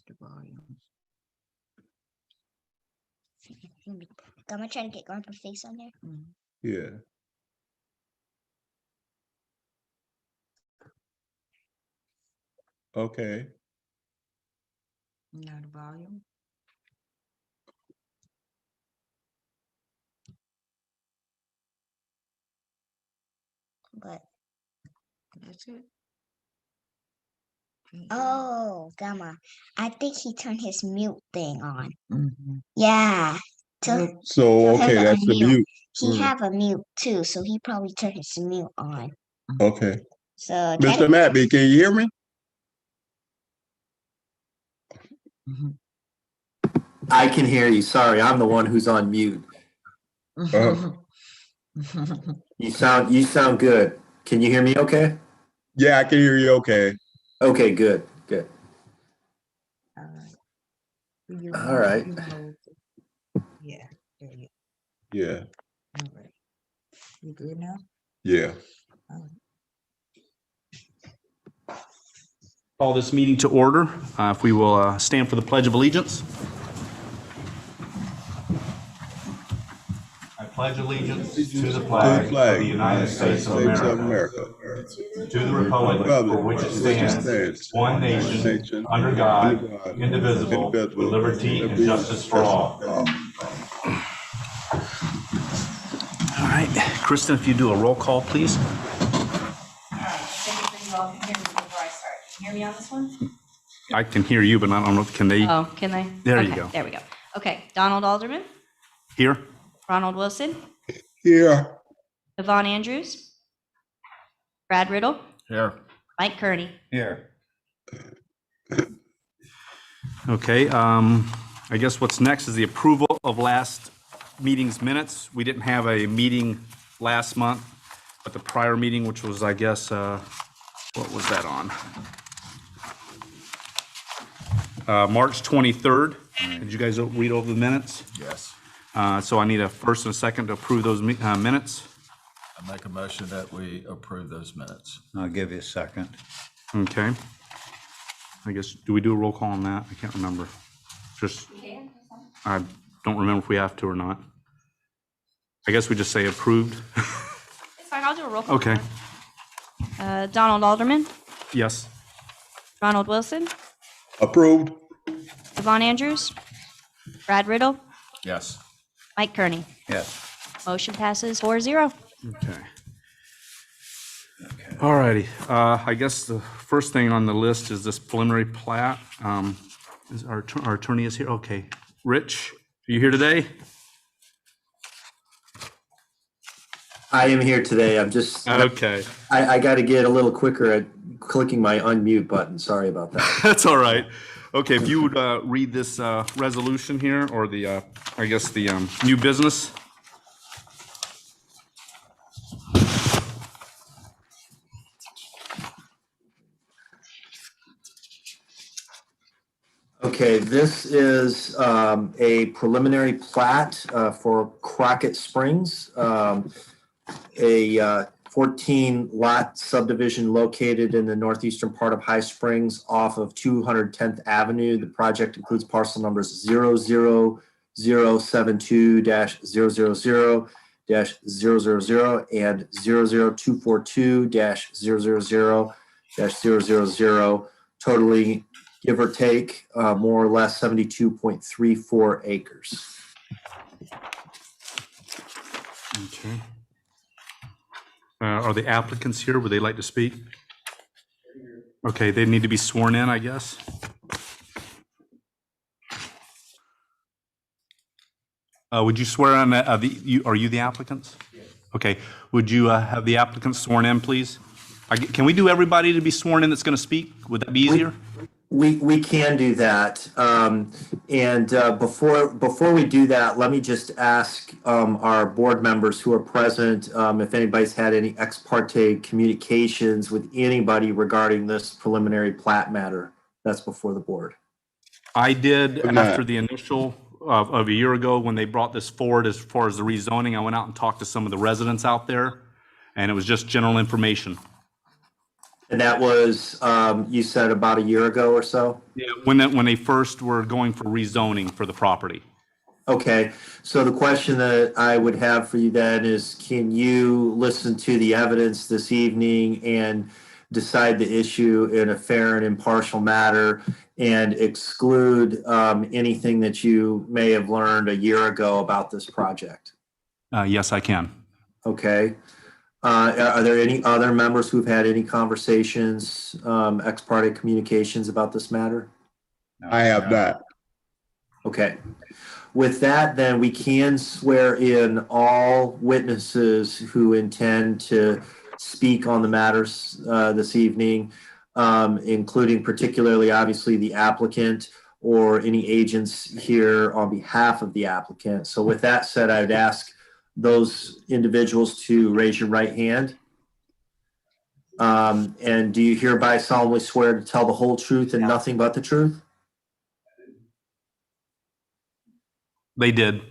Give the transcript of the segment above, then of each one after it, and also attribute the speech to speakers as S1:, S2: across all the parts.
S1: the volume.
S2: I'm gonna try to get Grandpa's face on there.
S3: Yeah. Okay.
S1: Now the volume.
S2: But
S1: That's it.
S2: oh, Gamma, I think he turned his mute thing on.
S1: Mm-hmm.
S2: Yeah.
S3: So okay, that's the mute.
S2: He have a mute too, so he probably turned his mute on.
S3: Okay.
S2: So
S3: Mr. Mappy, can you hear me?
S4: I can hear you. Sorry, I'm the one who's on mute. You sound good. Can you hear me okay?
S3: Yeah, I can hear you okay.
S4: Okay, good.
S1: All right.
S4: All right.
S1: Yeah. There you
S3: Yeah.
S1: All right. You good now?
S3: Yeah.
S1: All right.
S5: Call this meeting to order. If we will stand for the Pledge of Allegiance. I pledge allegiance to the flag of the United States of America, to the republic for which it stands, one nation, under God, indivisible, with liberty and justice for all. All right, Kristen, if you do a roll call, please.
S6: All right, second thing you all can hear me before I start. Can you hear me on this one?
S5: I can hear you, but I don't know if can they.
S6: Oh, can they?
S5: There you
S6: Okay,
S5: go.
S6: There we go. Okay, Donald Alderman,
S5: Here.
S6: Ronald Wilson,
S3: Here.
S6: Yvonne Andrews, Brad Riddle,
S5: Here.
S6: Mike Kearney.
S5: Here. Okay, I guess what's next is the approval of last meeting's minutes. We didn't have a meeting last month, but the prior meeting, which was, I guess, what was that on? March 23rd. Did you guys read over the minutes?
S7: Yes.
S5: So I need a first and a second to approve those minutes.
S7: I make a motion that we approve those minutes.
S8: I'll give you a second.
S5: Okay. I guess, do we do a roll call on that? I can't remember. Just, I don't remember if we have to or not. I guess we just say approved.
S6: It's fine, I'll do a roll call.
S5: Okay.
S6: Donald Alderman,
S5: Yes.
S6: Ronald Wilson,
S3: Approved.
S6: Yvonne Andrews, Brad Riddle,
S7: Yes.
S6: Mike Kearney.
S8: Yes.
S6: Motion passes 4-0.
S5: Okay. All righty. I guess the first thing on the list is this preliminary plat. Is our attorney is here? Okay. Rich, are you here today?
S4: I am here today. I'm just
S5: Okay.
S4: I got to get a little quicker at clicking my unmute button. Sorry about that.
S5: That's all right. Okay, if you would read this resolution here, or the, I guess, the new business.
S4: Okay, this is a preliminary plat for Crockett Springs, a 14-lot subdivision located in the northeastern part of High Springs off of 210th Avenue. The project includes parcel numbers 00072-000-000 and 00242-000-000, totaling, give or take, more or less 72.34 acres.
S5: Okay. Are the applicants here? Would they like to speak? Okay, they need to be sworn in, I guess. Would you swear on that? Are you the applicants? Yes. Okay. Would you have the applicants sworn in, please? Can we do everybody to be sworn in that's going to speak? Would that be easier?
S4: We can do that. Before we do that, let me just ask our board members who are present if anybody's had any ex parte communications with anybody regarding this preliminary plat matter that's before the board.
S5: I did after the initial of a year ago when they brought this forward as far as the rezoning. I went out and talked to some of the residents out there, and it was just general information.
S4: And that was, you said about a year ago or so?
S5: Yeah, when they first were going for rezoning for the property.
S4: Okay, so the question that I would have for you then is, can you listen to the evidence this evening and decide the issue in a fair and impartial manner and exclude anything that you may have learned a year ago about this project?
S5: Yes, I can.
S4: Okay. Are there any other members who've had any conversations, ex parte communications about this matter?
S3: I have not.
S4: Okay. With that, then we can swear in all witnesses who intend to speak on the matters this evening, including particularly, obviously, the applicant or any agents here on behalf of the applicant. So with that said, I'd ask those individuals to raise your right hand. And do you hereby solemnly swear to tell the whole truth and nothing but the truth?
S5: They did.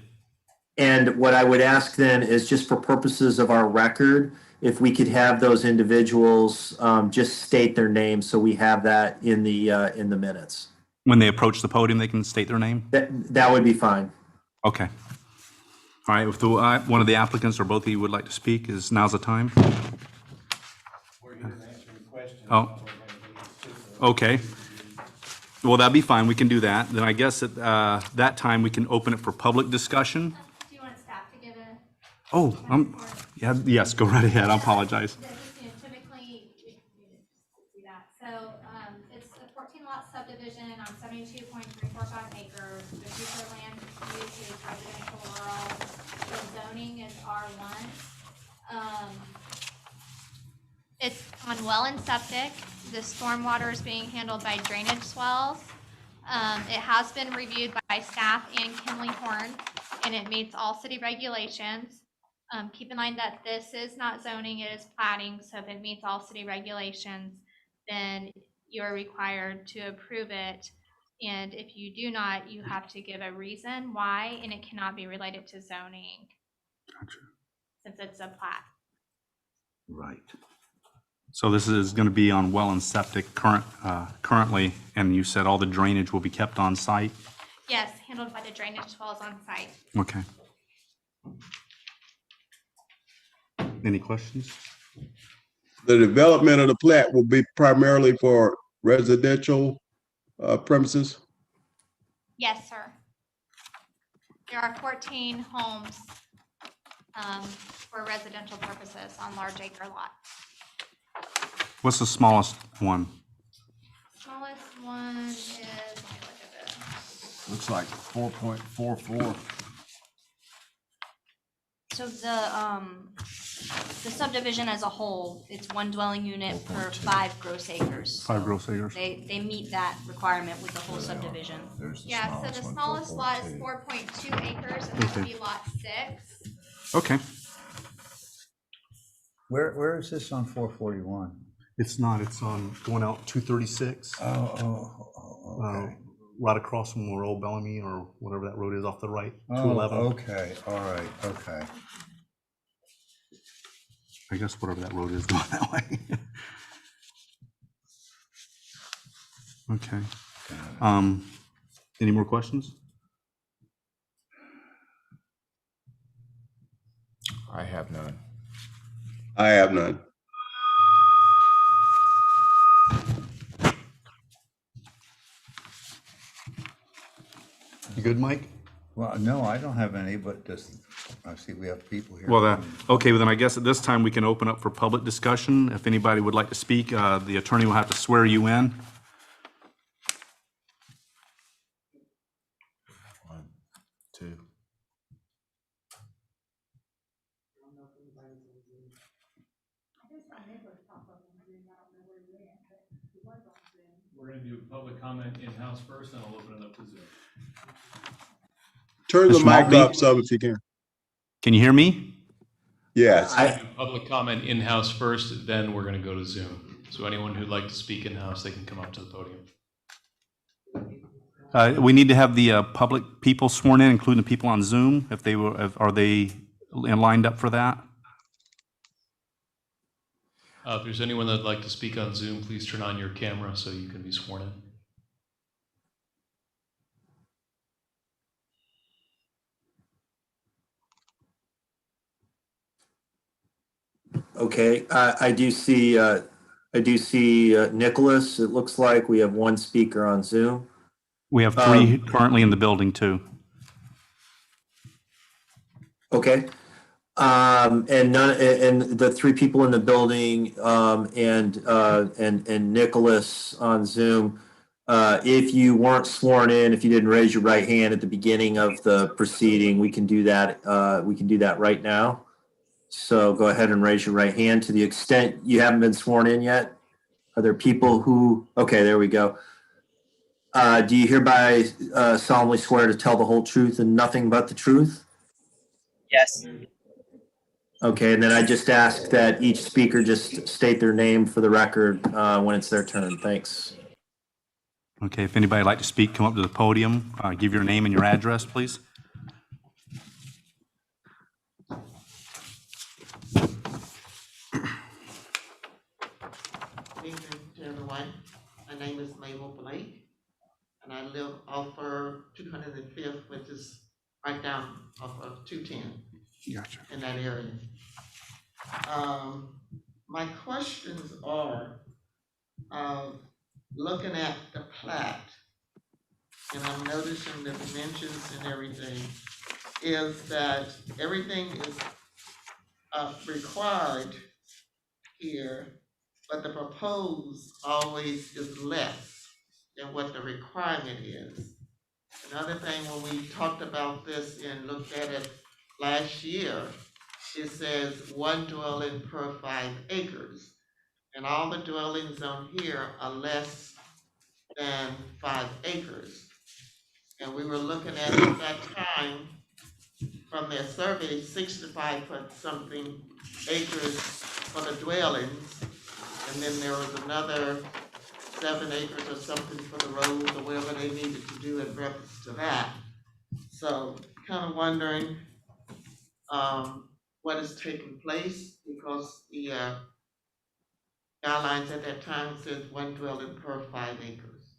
S4: And what I would ask then is, just for purposes of our record, if we could have those individuals just state their names so we have that in the minutes.
S5: When they approach the podium, they can state their name?
S4: That would be fine.
S5: Okay. All right, if one of the applicants or both of you would like to speak, now's the time.
S8: We're here answering questions.
S5: Oh, okay. Well, that'd be fine. We can do that. Then I guess at that time, we can open it for public discussion.
S9: Do you want staff to give a?
S5: Oh, yeah, yes, go right ahead. I apologize.
S9: Typically, we do that. So it's a 14 lot subdivision on 72.345 acres. The future land use is residential rural. The zoning is R1. It's on well and septic. The stormwater is being handled by drainage swells. It has been reviewed by staff and Kinley Horn, and it meets all city regulations. Keep in mind that this is not zoning, it is platting, so if it meets all city regulations, then you're required to approve it. And if you do not, you have to give a reason why, and it cannot be related to zoning.
S5: Gotcha.
S9: Since it's a plat.
S5: Right. So this is going to be on well and septic currently, and you said all the drainage will be kept on site?
S9: Yes, handled by the drainage swells on site.
S5: Okay. Any questions?
S3: The development of the plat will be primarily for residential premises?
S9: Yes, sir. There are 14 homes for residential purposes on large acre lots.
S5: What's the smallest one?
S9: Smallest one is, let me look at this.
S7: Looks like 4.44.
S10: So the subdivision as a whole, it's one dwelling unit per 5 gross acres.
S5: 5 gross acres.
S10: They meet that requirement with the whole subdivision.
S9: Yeah, so the smallest lot is 4.2 acres, and that would be lot 6.
S5: Okay.
S8: Where is this on 441?
S5: It's not. It's on going out 236.
S8: Okay.
S5: Right across from where Old Bellamy or whatever that road is off the right.
S8: Oh,
S5: 211.
S8: okay, all right, okay.
S5: I guess whatever that road is going that way. Okay. Any more questions?
S7: I have none.
S3: I have none.
S5: You good, Mike?
S8: Well, no, I don't have any, but just, I see we have people here.
S5: Well, okay, well then I guess at this time we can open up for public discussion. If anybody would like to speak, the attorney will have to swear you in.
S7: 1, 2.
S11: We're going to do public comment in-house first, and I'll open it up to Zoom.
S3: Turn the
S5: Mr.
S3: mic
S5: Maltby?
S3: up some if you can.
S5: Can you hear me?
S3: Yes.
S11: We're gonna do public comment in-house first, then we're going to go to Zoom. So anyone who'd like to speak in-house, they can come up to the podium.
S5: We need to have the public people sworn in, including the people on Zoom. If they were, are they lined up for that?
S11: If there's anyone that'd like to speak on Zoom, please turn on your camera so you can be sworn in.
S4: Okay, I do see Nicholas. It looks like we have one speaker on Zoom.
S12: We have three currently in the building too.
S4: Okay. And the three people in the building, and Nicholas on Zoom. If you weren't sworn in, if you didn't raise your right hand at the beginning of the proceeding, we can do that. We can do that right now. So go ahead and raise your right hand. To the extent you haven't been sworn in yet, are there people who? Okay, there we go. Do you hereby solemnly swear to tell the whole truth and nothing but the truth?
S13: Yes.
S4: Okay, and then I just ask that each speaker just state their name for the record when it's their turn. Thanks.
S12: Okay, if anybody would like to speak, come up to the podium. Give your name and your address, please.
S14: Good evening to everyone. My name is Mabel Blake, and I live off of 205th, which is right down off of 210.
S12: Gotcha.
S14: In that area. My questions are, looking at the plat, and I'm noticing the dimensions and everything, is that everything is required here, but the proposed always is less than what the requirement is. Another thing, when we talked about this and looked at it last year, it says 1 dwelling per 5 acres. And all the dwellings on here are less than 5 acres. And we were looking at that time, from their survey, 65 point something acres for the dwellings. And then there was another 7 acres or something for the roads or whatever they needed to do in reference to that. So kind of wondering what is taking place, because the guidelines at that time says 1 dwelling per 5 acres.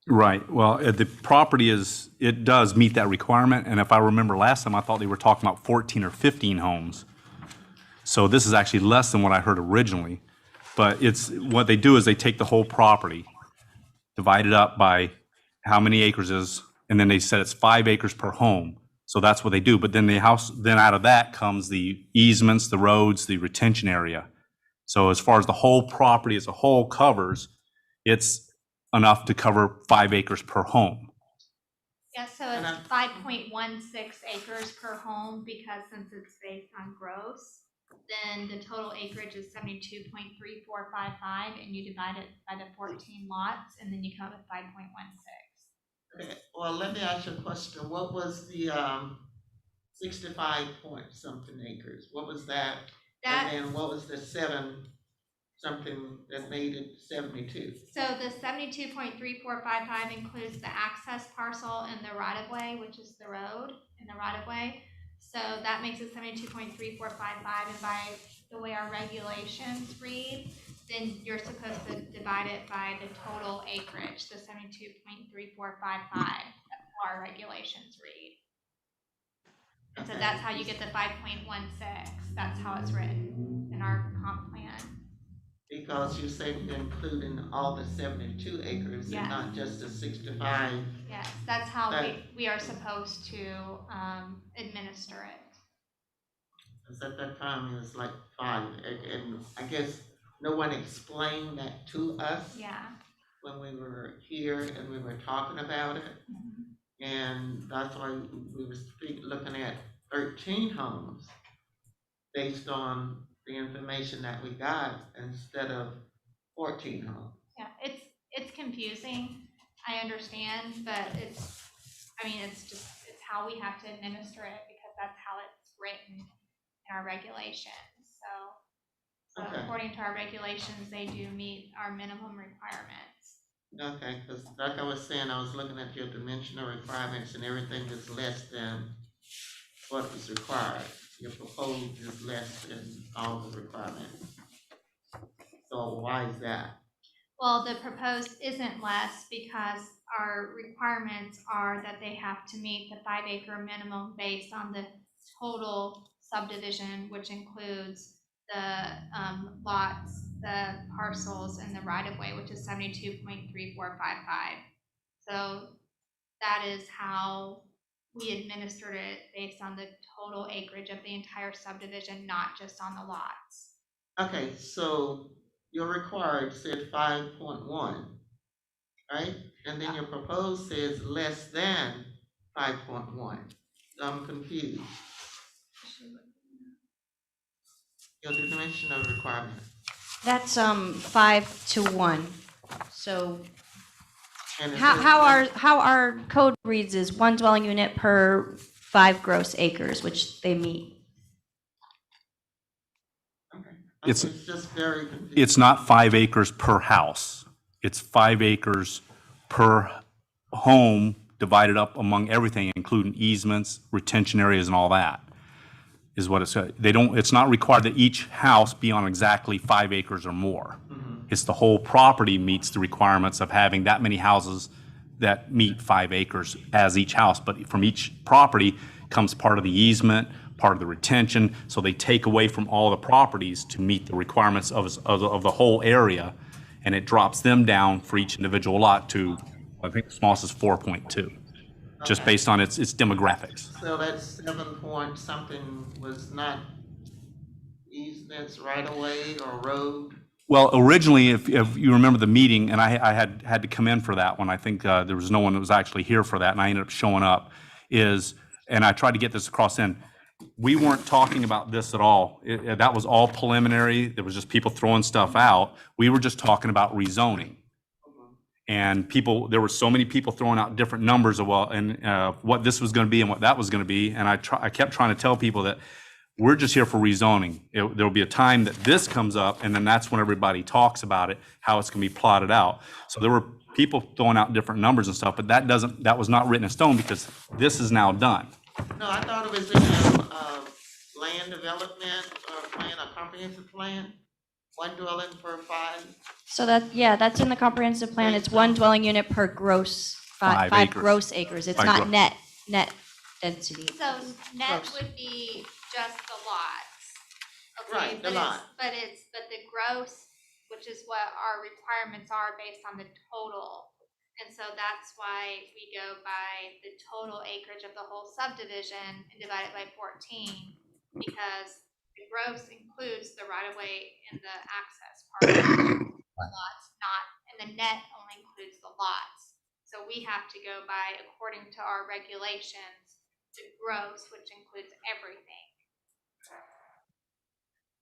S12: Right. Well, the property it does meet that requirement. And if I remember last time, I thought they were talking about 14 or 15 homes. So this is actually less than what I heard originally. But what they do is they take the whole property, divide it up by how many acres is, and then they said it's 5 acres per home. So that's what they do. But then then out of that comes the easements, the roads, the retention area. So as far as the whole property as a whole covers, it's enough to cover 5 acres per home.
S9: Yeah, so it's 5.16 acres per home, because since it's based on gross, then the total acreage is 72.3455, and you divide it by the 14 lots, and then you come up with 5.16.
S14: Okay, well, let me ask you a question. What was the 65 point something acres? What was that? And then what was the 7 something that made it 72? So
S9: the 72.3455 includes the access parcel and the right of way, which is the road and the right of way. So that makes it 72.3455, and by the way our regulations read, then you're supposed to divide it by the total acreage, the 72.3455 our regulations read. And so that's how you get the 5.16. That's how it's written in our comp plan.
S14: Because you're saying including all the 72 acres,
S9: yes,
S14: and not just the 65.
S9: Yes, that's how we are supposed to administer it.
S14: Because at that time it was like 5, and I guess no one explained that to us.
S9: Yeah.
S14: When we were here and we were talking about it. Mm-hmm. And that's why we were looking at 13 homes based on the information that we got instead of 14 homes.
S9: Yeah, it's confusing. I understand, but it's how we have to administer it, because that's how it's written in our regulations. So okay, according to our regulations, they do meet our minimum requirements.
S14: Okay, because like I was saying, I was looking at your dimensional requirements, and everything is less than what is required. Your proposed is less than all the requirements. So why is that?
S9: Well, the proposed isn't less because our requirements are that they have to meet the 5-acre minimum based on the total subdivision, which includes the lots, the parcels, and the right-of-way, which is 72.3455. So that is how we administered it, based on the total acreage of the entire subdivision, not just on the lots.
S14: Okay, so your required said 5.1, right? And then your proposed says less than 5.1. I'm confused. Your definition of requirement.
S10: That's 5 to 1. So
S14: And it
S10: how
S14: says
S10: how our code reads is 1 dwelling unit per 5 gross acres, which they meet.
S12: It's
S14: just very confusing.
S12: It's not 5 acres per house. It's 5 acres per home divided up among everything, including easements, retention areas, and all that, is what it's, it's not required that each house be on exactly 5 acres or more. It's the whole property meets the requirements of having that many houses that meet 5 acres as each house, but from each property comes part of the easement, part of the retention, so they take away from all the properties to meet the requirements of the whole area, and it drops them down for each individual lot to, I think the smallest is 4.2, just based on its demographics.
S14: So that 7 point something was not easements, right away, or road?
S12: Well, originally, if you remember the meeting, and I had to come in for that one, I think there was no one that was actually here for that, and I ended up showing up, and I tried to get this across in, we weren't talking about this at all. That was all preliminary. There was just people throwing stuff out. We were just talking about rezoning. And there were so many people throwing out different numbers of what this was going to be and what that was going to be. And I kept trying to tell people that we're just here for rezoning. There will be a time that this comes up, and then that's when everybody talks about it, how it's going to be plotted out. So there were people throwing out different numbers and stuff, but that was not written in stone because this is now done.
S14: No, I thought it was in the land development plan, a comprehensive plan, 1 dwelling per 5.
S10: So that's in the comprehensive plan. It's 1 dwelling unit per gross 5
S12: acres.
S10: gross acres. It's
S12: 5
S10: not
S12: gross.
S10: net density.
S9: So net
S10: Gross.
S9: would be just the lots. Okay,
S14: Right, the
S9: but
S14: lot.
S9: But the gross, which is what our requirements are based on the total. And so that's why we go by the total acreage of the whole subdivision and divide it by 14, because the gross includes the right of way and the access part of the lots, and the net only includes the lots. So we have to go by, according to our regulations, the gross, which includes everything.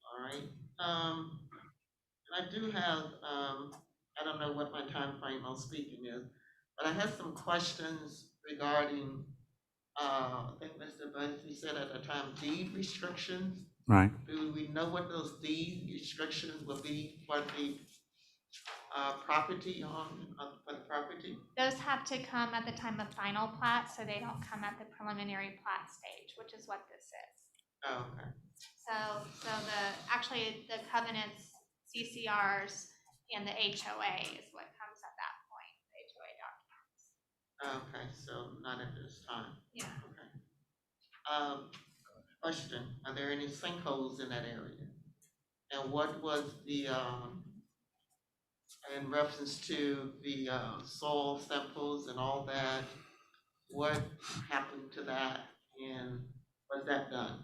S14: All right. I do have, I don't know what my time frame on speaking is, but I had some questions regarding, I think Mr. Busby said at the time, deed restrictions.
S12: Right.
S14: Do we know what those deed restrictions will be for the property for the property?
S9: Those have to come at the time of final plat, so they don't come at the preliminary plat stage, which is what this is.
S14: Oh, okay.
S9: So actually the covenants, CCRs, and the HOA is what comes at that point, the HOA documents.
S14: Okay, so not at this time.
S9: Yeah.
S14: Okay. Question, are there any sinkholes in that area? And what was the, in reference to the soil samples and all that, what happened to that and was that done?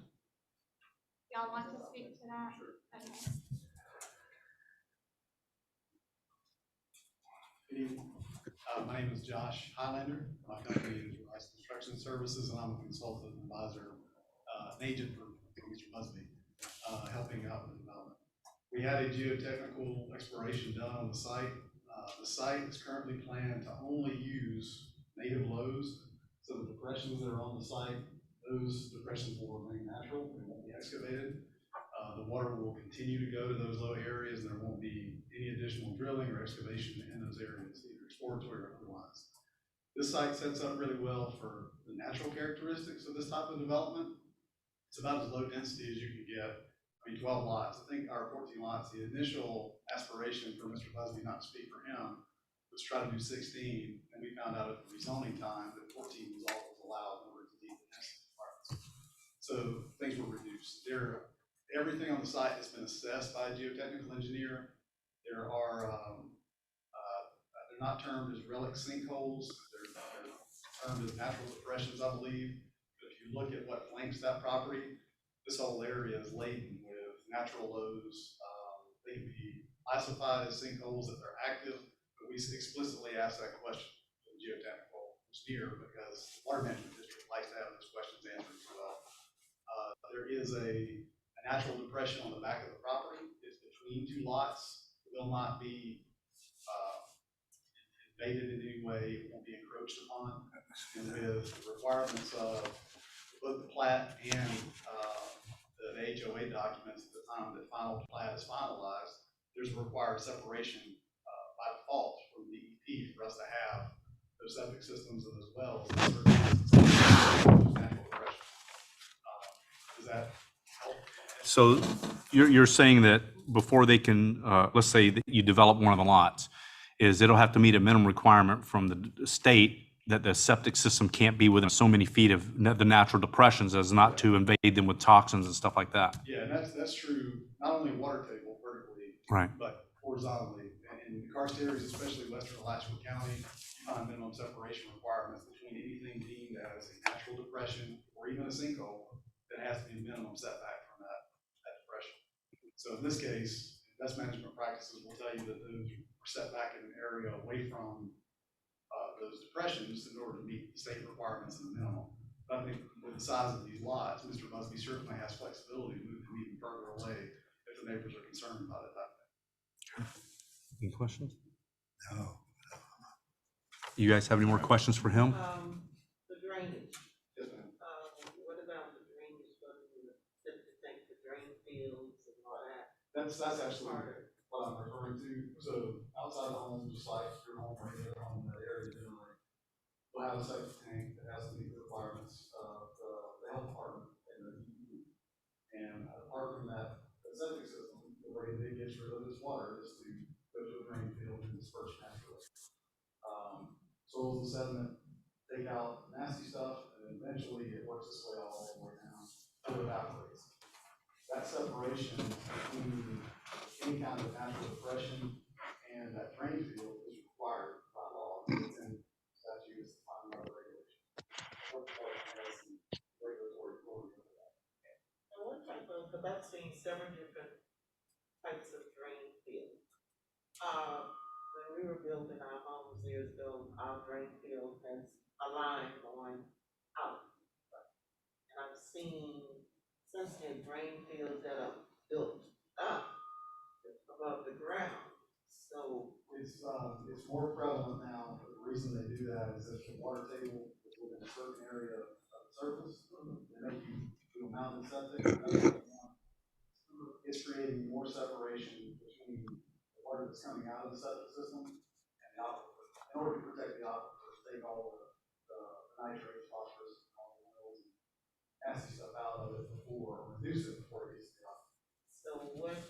S9: Y'all want to speak to that? Okay.
S13: My name is Josh Highlander. My company is Rice Construction Services, and I'm a consultant advisor, an agent for Mr. Busby, helping out with the development. We had a geotechnical exploration done on the site. The site is currently planned to only use native lows, so the depressions that are on the site, those depressions will remain natural and won't be excavated. The water will continue to go to those low areas, and there won't be any additional drilling or excavation in those areas, either exploratory or otherwise. This site sets up really well for the natural characteristics of this type of development. It's about as low density as you can get 12 lots, I think, or 14 lots. The initial aspiration for Mr. Busby, not to speak for him, was try to do 16, and we found out at the rezoning time that 14 was all that was allowed in order to meet the density requirements. So things were reduced. Everything on the site has been assessed by a geotechnical engineer. There are, they're not termed as relic sinkholes. They're termed as natural depressions, I believe. But if you look at what flanks that property, this whole area is laden with natural lows. They can be classified as sinkholes if they're active, but we explicitly ask that question to the geotechnical engineer because the Water Management District likes to have those questions answered as well. There is a natural depression on the back of the property. It's between two lots. It will not be invaded in any way. It won't be encroached upon. And with the requirements of both the plat and the HOA documents at the time that final plat is finalized, there's a required separation by default from DEP for us to have those septic systems and those wells in certain natural depression. Does that help?
S12: So you're saying that before they can, let's say that you develop one of the lots, is it'll have to meet a minimum requirement from the state that the septic system can't be within so many feet of the natural depressions as not to invade them with toxins and stuff like that.
S13: Yeah, and that's true, not only water table vertically,
S12: Right.
S13: but horizontally. And in the karst areas, especially western Alachua County, you find minimum separation requirements between anything deemed as a natural depression or even a sinkhole that has to be minimum setback from that depression. So in this case, best management practices will tell you that those are set back in an area away from those depressions in order to meet the state requirements in the minimum. But I think with the size of these lots, Mr. Busby certainly has flexibility to move them even further away if the neighbors are concerned about it that way.
S12: Any questions?
S8: No.
S12: You guys have any more questions for him?
S14: The drainage.
S13: Yes, ma'am.
S14: What about the drainage going to the septic tank, the drain fields and all that?
S13: That's actually what I'm referring to. So outside the home, just like your home or any other home in that area, generally, we'll have a septic tank that has to meet the requirements of the health department and the DEP. And apart from that, the septic system, the way that it gets rid of its water is to go to a drain field and disperse naturally. Soils and sediment take out nasty stuff, and eventually it works its way all the way down to evaporates. That separation between any kind of natural depression and that drain field is required by law. It's in statute, it's defined by the regulation. What has the regulatory authority over that?
S14: And what type of, because I've seen several different types of drain fields. When we were building our homes years ago, our drain field has a line going out. And I've seen since then drain fields that are built up above the ground. So
S13: it's more prevalent now. The reason they do that is if the water table is within a certain area of the surface, they make you do a mountain septic. It's creating more separation between the water that's coming out of the septic system and the aquifer. In order to protect the aquifer, take all the nitrates, phosphorus, all the minerals, and nasty stuff out of it before, reduce it before it gets to the aquifer.
S14: So what is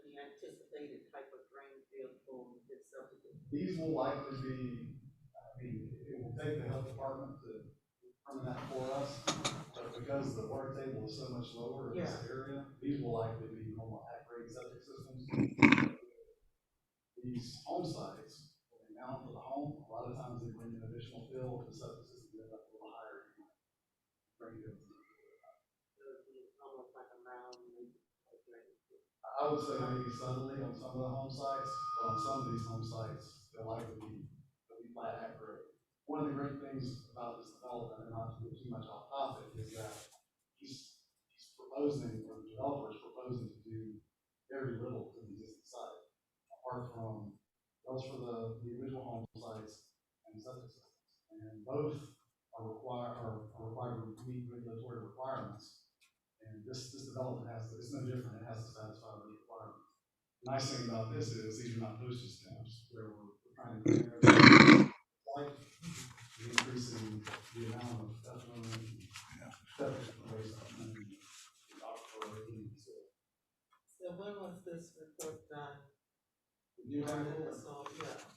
S14: the anticipated type of drain field for this subdivision?
S13: These will likely be, it will take the health department to determine that for us, but because the water table is so much lower in this area, these will likely be normal at-grade septic systems. These home sites, when they mount for the home, a lot of times they bring in additional fill, the septic system ends up a little higher.
S14: Almost like a mound.
S13: I would say maybe subtly on some of the home sites, but on some of these home sites, they'll likely be flat at-grade. One of the great things about this development, and not to get too much off topic, is that he's proposing, or the developer is proposing to do very little to the existing site, apart from those for the individual home sites and septic systems. And both are required to meet regulatory requirements. And this development it's no different, it has to satisfy those requirements. The nice thing about this is these are not postage stamps, where we're trying to clear everything. Like increasing the amount of effluent and septic waste. geotechnical.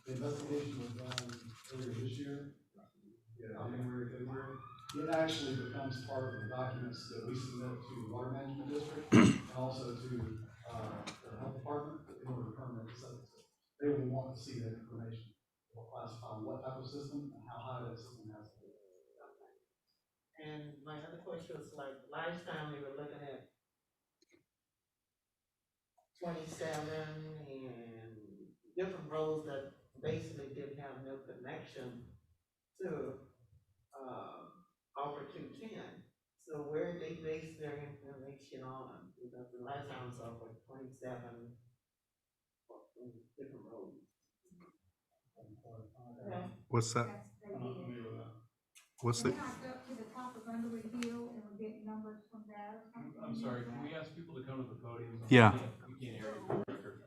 S13: The investigation was done earlier this year. January, February. It actually becomes part of the documents that we submit to the Water Management District and also to the Health Department in order to permit the septic system. They will want to see that information. They'll classify what type of system and how high that system has to be.
S14: And my other question was like, last time we were looking at 27 and different roads that basically didn't have no connection to over 210. So where they base their information on? Because the last time I saw for 27 different roads.
S12: What's that?
S13: I'm not familiar with that.
S12: What's the?
S6: Up to the top of Underwood Hill and we're getting numbers from there.
S11: I'm sorry, can we ask people to come to the podium?
S12: Yeah.
S11: We can't hear you for the record.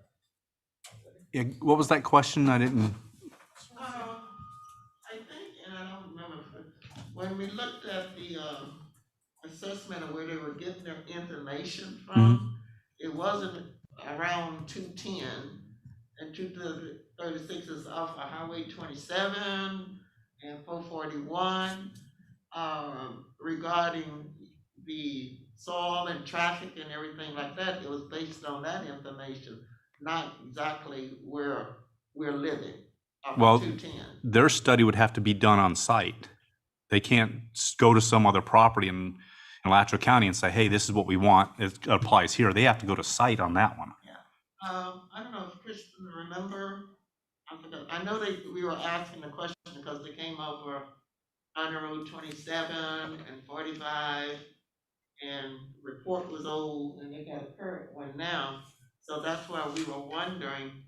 S12: Yeah, what was that question? I didn't.
S14: I think, and I don't remember, when we looked at the assessment of where they were getting their information from, it wasn't around 210, and 236 is off of Highway 27 and 441, regarding the soil and traffic and everything like that. It was based on that information, not exactly where we're living.
S12: Well, their study would have to be done on site. They can't go to some other property in Alachua County and say, hey, this is what we want. It applies here. They have to go to site on that one.
S14: Yeah. I don't know if Kristen remember. I forgot. I know we were asking the question because they came over on Road 27 and 45, and report was old, and they got a current one now. So that's why we were wondering,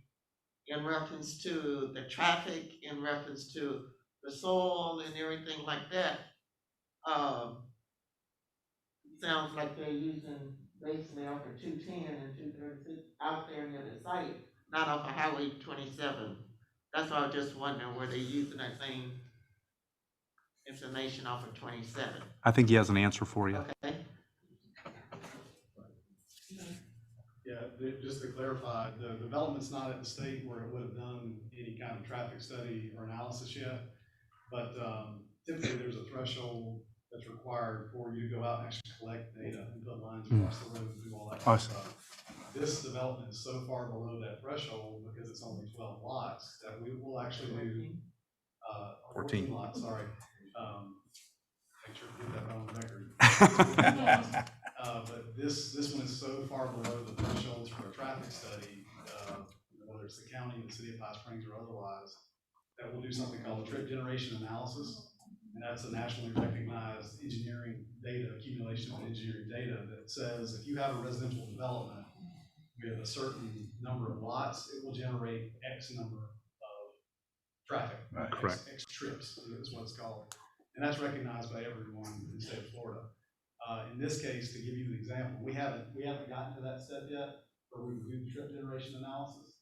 S14: in reference to the traffic, in reference to the soil and everything like that. Sounds like they're using basically off of 210 and 236 out there near the site, not off of Highway 27. That's why I was just wondering, were they using that same information off of 27?
S12: I think he has an answer for you.
S14: Okay.
S13: Yeah, just to clarify, the development's not at the state where it would have done any kind of traffic study or analysis yet, but typically there's a threshold that's required for you to go out and actually collect data and put lines across the road and do all that kind of stuff. This development is so far below that threshold because it's only 12 lots that we will actually do 14 lots, sorry. Make sure to get that on the record. But this one is so far below the thresholds for a traffic study, whether it's the county, the city of Hot Springs, or otherwise, that we'll do something called a trip generation analysis. And that's a nationally recognized engineering data, accumulation of engineering data that says if you have a residential development with a certain number of lots, it will generate X number of traffic, right? X trips is what it's called. And that's recognized by everyone in the state of Florida. In this case, to give you an example, we haven't gotten to that step yet, where we would do the trip generation analysis.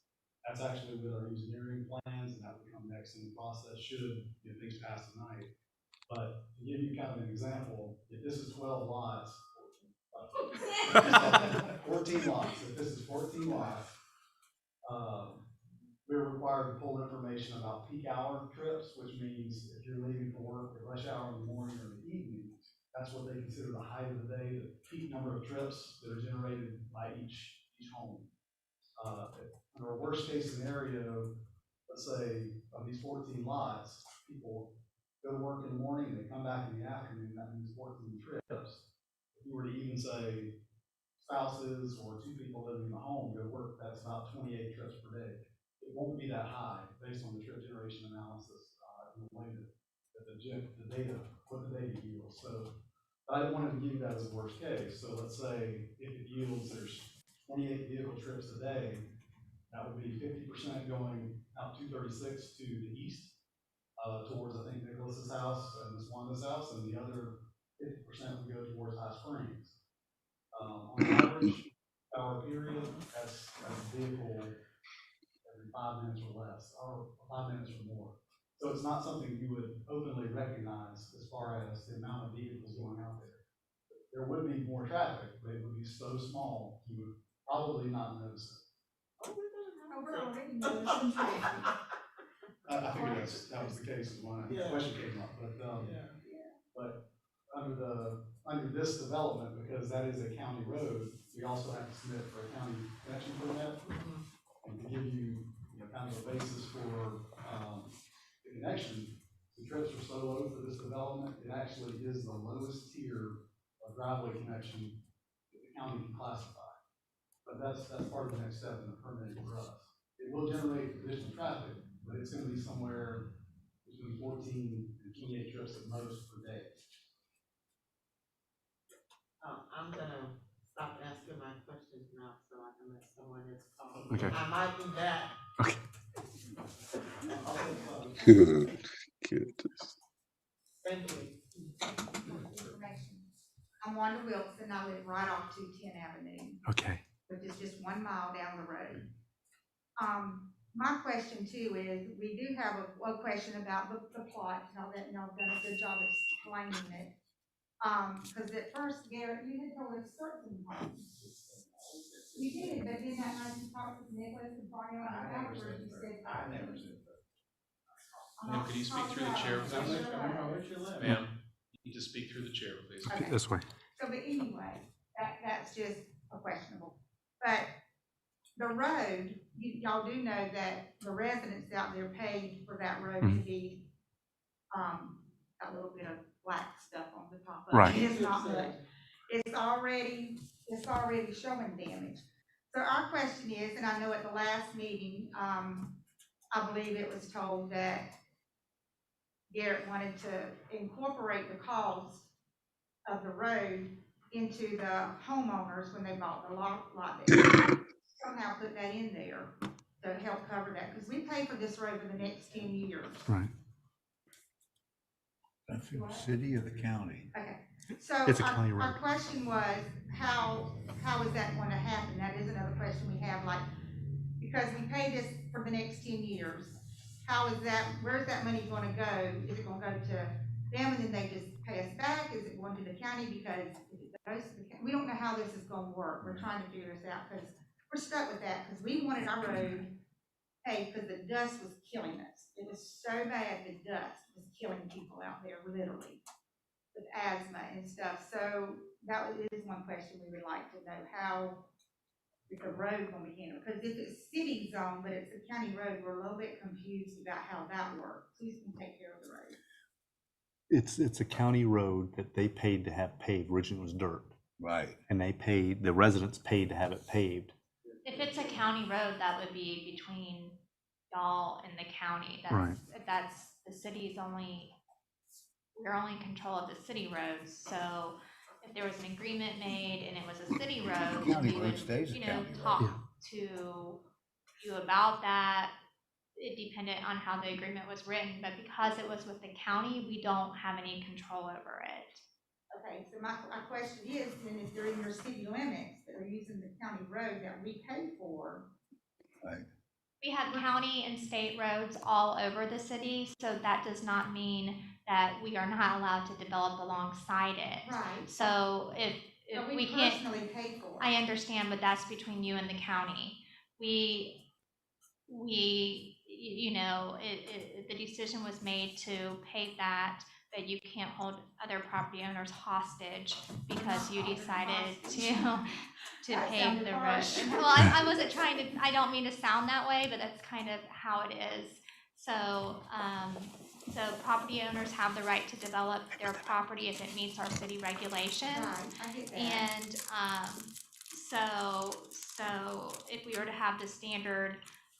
S13: That's actually with our engineering plans, and that would come next in the process should things pass tonight. But to give you kind of an example, if this is 12 lots, 14 lots, if this is 14 lots, we're required to pull information about peak hour trips, which means if you're leaving for work at rush hour in the morning or in the evening, that's what they consider the height of the day, the peak number of trips that are generated by each home. Under a worst case scenario, let's say of these 14 lots, people go to work in the morning and they come back in the afternoon, that means 14 trips. If you were to even say spouses or two people living in the home go to work, that's about 28 trips per day. It won't be that high based on the trip generation analysis in the way that the data, what the data yields. So I wanted to give you that as a worst case. So let's say if it yields there's 28 vehicle trips a day, that would be 50% going out 236 to the east towards, I think, Nicholas's house and this Wanda's house, and the other 50% would go towards Hot Springs. On average, hour period, that's a vehicle every 5 minutes or less, or 5 minutes or more. So it's not something you would openly recognize as far as the amount of vehicles going out there. There would be more traffic, but it would be so small, you would probably not notice it.
S6: Oh, we're already noticing traffic.
S13: I figured that was the case when the question came up, but under this development, because that is a county road, we also have to submit for a county connection permit. And to give you, kind of a basis for, the connection, the trips are so low for this development, it actually is the lowest tier of driveway connection that the county can classify. But that's part of the next step in the permitting for us. It will generate additional traffic, but it's gonna be somewhere between 14 and 28 trips at most per day.
S14: I'm gonna stop asking my questions now so I can let someone else talk.
S12: Okay.
S14: I might be back.
S12: Okay.
S3: Good.
S14: Thank you.
S6: I'm Wanda Wilson. I live right off 210 Avenue,
S12: Okay.
S6: which is just 1 mile down the road. My question too is, we do have a question about the plot, and all that, and y'all done a good job explaining it. Because at first, Garrett, you had told us certain homes. You did, but then that night you talked with Nicholas and Brian afterwards, you said.
S11: I never said that. Ma'am, could you speak through the chair, please? Ma'am, you need to speak through the chair, please.
S6: Okay.
S12: This way.
S6: So, but anyway, that's just a questionable. But the road, y'all do know that the residents out there paid for that road to be, a little bit of black stuff on the top of it.
S12: Right.
S6: It's not much. It's already showing damage. So our question is, and I know at the last meeting, I believe it was told that Garrett wanted to incorporate the cost of the road into the homeowners when they bought the lot there. Somehow put that in there to help cover that, because we pay for this road for the next 10 years.
S12: Right.
S8: That's in the city or the county?
S6: Okay, so
S12: It's a county road.
S6: our question was, how is that going to happen? That is another question we have, like, because we pay this for the next 10 years. How is that, where's that money going to go? Is it going to go to them and then they just pay us back? Is it going to the county? Because if it goes to the county, we don't know how this is going to work. We're trying to figure this out because we're stuck with that, because we wanted our road paid because the dust was killing us. It was so bad, the dust was killing people out there, literally, with asthma and stuff. So that is one question we would like to know, how is the road going to be handled? Because if it's city zone, but it's a county road, we're a little bit confused about how that works. Who's going to take care of the road?
S12: It's a county road that they paid to have paved. Originally it was dirt.
S8: Right.
S12: And the residents paid to have it paved.
S9: If it's a county road, that would be between y'all and the county. That's the city's only, we're only in control of the city roads. So if there was an agreement made and it was a city road, then we would, talk to you about that. It depended on how the agreement was written, but because it was with the county, we don't have any control over it.
S6: Okay, so my question is, then if they're in your city limits that are using the county road that we pay for.
S8: Right.
S9: We have county and state roads all over the city, so that does not mean that we are not allowed to develop alongside it.
S6: Right.
S9: So if we can't,
S6: personally pay for it.
S9: I understand, but that's between you and the county. We the decision was made to pay that, but you can't hold other property owners hostage because you decided to pave the road. Well, I wasn't trying to, I don't mean to sound that way, but that's kind of how it is. So, so property owners have the right to develop their property if it meets our city regulations.
S6: Right, I get that.
S9: And so if we were to have the standard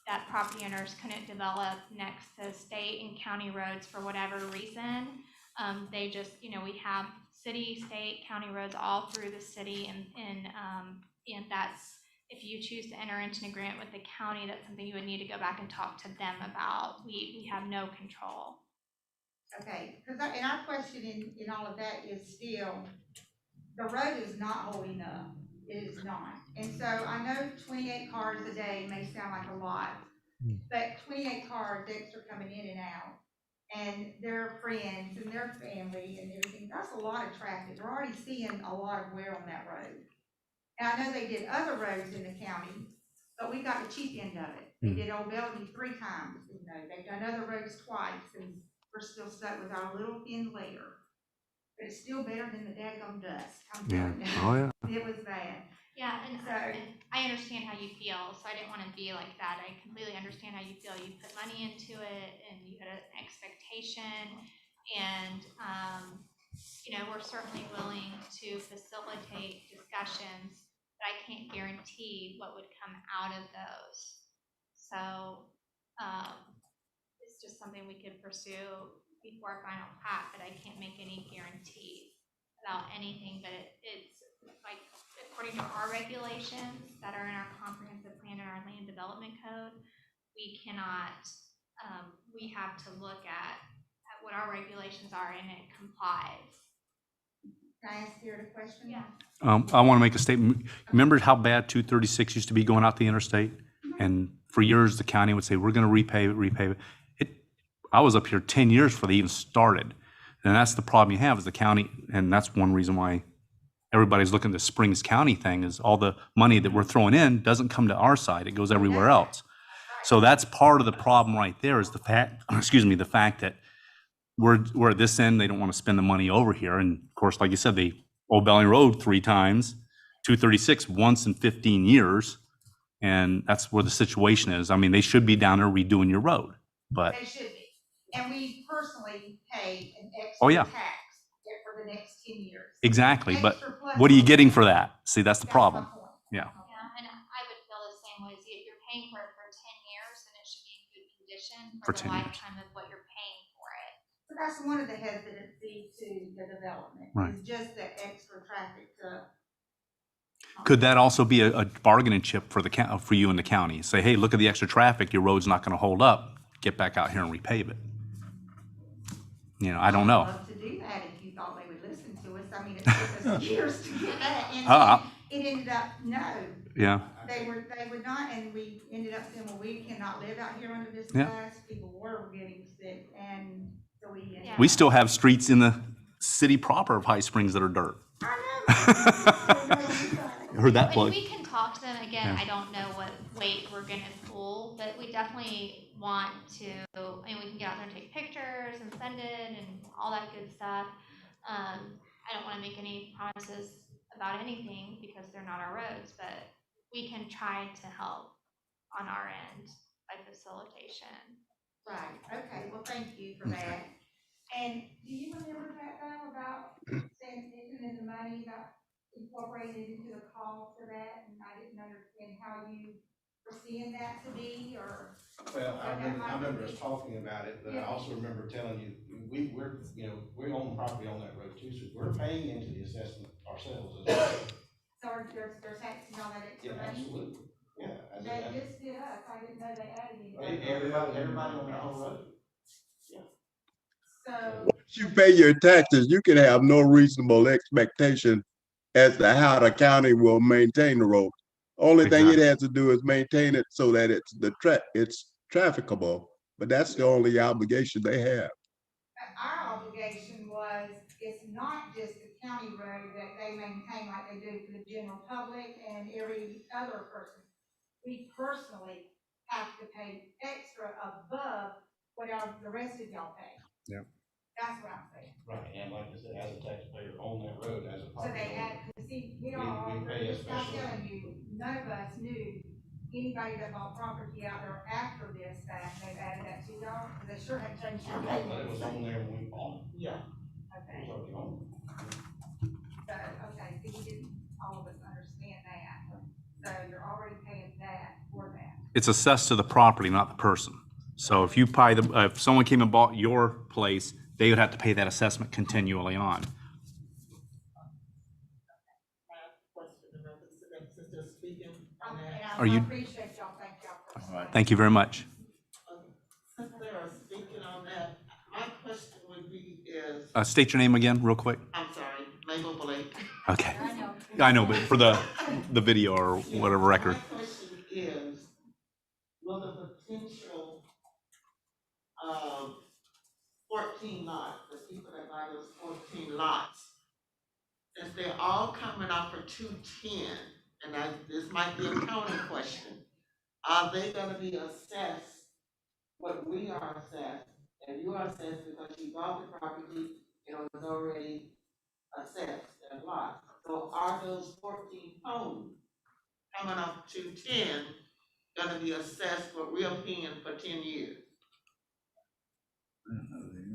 S9: that property owners couldn't develop next to state and county roads for whatever reason, they just, we have city, state, county roads all through the city, and that's, if you choose to enter into an agreement with the county, that's something you would need to go back and talk to them about. We have no control.
S6: Okay, because and our question in all of that is still, the road is not holding up. It is not. And so I know 28 cars a day may sound like a lot, but 28 cars extra coming in and out, and their friends and their family and everything, that's a lot of traffic. We're already seeing a lot of wear on that road. And I know they did other roads in the county But we got the cheap end of it. They did Old Bellevue 3 times, you know, they've done other roads twice, and we're still stuck with our little thin layer. But it's still better than the daggum dust, I'm telling you.
S12: Oh, yeah.
S6: It was bad.
S9: Yeah, and
S6: So-
S9: and I understand how you feel, so I didn't want to be like that. I completely understand how you feel. You put money into it and you had an expectation, and, you know, we're certainly willing to facilitate discussions, but I can't guarantee what would come out of those. So, it's just something we could pursue before final plat, but I can't make any guarantees about anything, but it's like, according to our regulations that are in our comprehensive plan and our land development code, we cannot, we have to look at what our regulations are, and it complies.
S6: Can I ask you a question?
S9: Yeah.
S12: I want to make a statement. Remember how bad 236 used to be going out the interstate? And for years, the county would say, we're going to repave it. I was up here 10 years before they even started. And that's the problem you have is the county, and that's one reason why everybody's looking at the Springs County thing is all the money that we're throwing in doesn't come to our side. It goes everywhere else. So that's part of the problem right there is the fact, the fact that we're at this end, they don't want to spend the money over here. And of course, like you said, the Old Bellevue Road 3 times, 236 once in 15 years. And that's where the situation is. I mean, they should be down there redoing your road, but.
S6: They should be. And we personally pay an
S12: Oh,
S6: extra
S12: yeah.
S6: tax for the next 10 years.
S12: Exactly, but
S6: Extra plus-
S12: what are you getting for that? See, that's the
S6: That's
S12: problem.
S6: my point.
S12: Yeah.
S9: Yeah, and I would feel the same way. If you're paying for it for 10 years, then it should be in good condition
S12: For
S9: for
S12: 10
S9: the
S12: years.
S9: lifetime of what you're paying for it.
S6: So that's one of the hesitancies to the development,
S12: Right.
S6: is just the extra traffic to.
S12: Could that also be a bargaining chip for for you in the county? Say, hey, look at the extra traffic, your road's not gonna hold up, get back out here and repave it. You know, I don't know.
S6: I'd love to do that if you thought they would listen to us. I mean, it took us years to get that, and it ended up, no.
S12: Yeah,
S6: They would not, and we ended up saying, well, we cannot live out here under this
S12: Yeah.
S6: dust. People were getting sick, and so we ended up.
S12: we still have streets in the city proper of High Springs that are dirt. I heard that
S9: And
S12: plug.
S9: we can talk to them again.
S12: Yeah.
S9: I don't know what weight we're gonna pull, but we definitely want to, and we can get out there and take pictures and send it and all that good stuff. I don't wanna make any promises about anything because they're not our roads, but we can try to help on our end by facilitation.
S6: Right, okay, well, thank you for that. And do you remember that though, about saying, isn't the money about incorporated into the call for that? And I didn't understand how you were seeing that to be, or?
S15: Well, I remember us talking about it, but I also remember telling you, we own property on that road too, so we're paying into the assessment ourselves as well.
S6: So they're taxing all that extra
S15: Yeah,
S6: money?
S15: absolutely, yeah.
S6: They just did us, I didn't know they added any.
S15: Everybody on that whole road.
S6: So,
S3: Once you pay your taxes, you can have no reasonable expectation as to how the county will maintain the road. Only thing it has to do is maintain it so that it's trafficable, but that's the only obligation they have.
S6: our obligation was, it's not just the county road that they maintain like they do for the general public and every other person. We personally have to pay extra above whatever the rest of y'all pay.
S12: Yeah.
S6: That's what I'm saying.
S15: Right, and like I said, as a taxpayer on that road, as a
S6: So
S15: property
S6: they
S15: owner.
S6: add, see, we all,
S15: We pay a
S6: I'm
S15: special-
S6: telling you, none of us knew anybody that bought property out there after this, that they've added that to y'all, because they sure had changed your
S15: But it
S6: payment.
S15: was on there when we bought it.
S14: Yeah.
S6: Okay,
S15: It was already on.
S6: so, okay, see, we didn't, all of us understand that, so you're already paying that for that.
S12: It's assessed to the property, not the person. So if you pay if someone came and bought your place, they would have to pay that assessment continually on.
S14: Since they're speaking on that.
S6: And
S12: Are
S6: I
S12: you-
S6: appreciate y'all, thank y'all for.
S12: All right, thank you very much.
S14: Since they are speaking on that, my question would be is,
S12: State your name again, real quick.
S14: I'm sorry, Mabel Blake.
S12: Okay. I know, but for the video or whatever record.
S14: My question is, will the potential 14 lots, the people that buy those 14 lots, since they're all coming off for 210, and this might be a county question, are they gonna be assessed what we are assessed? And you are assessed because you bought the property, it was already assessed and lot. So are those 14 homes coming off 210 gonna be assessed what we're paying for 10 years?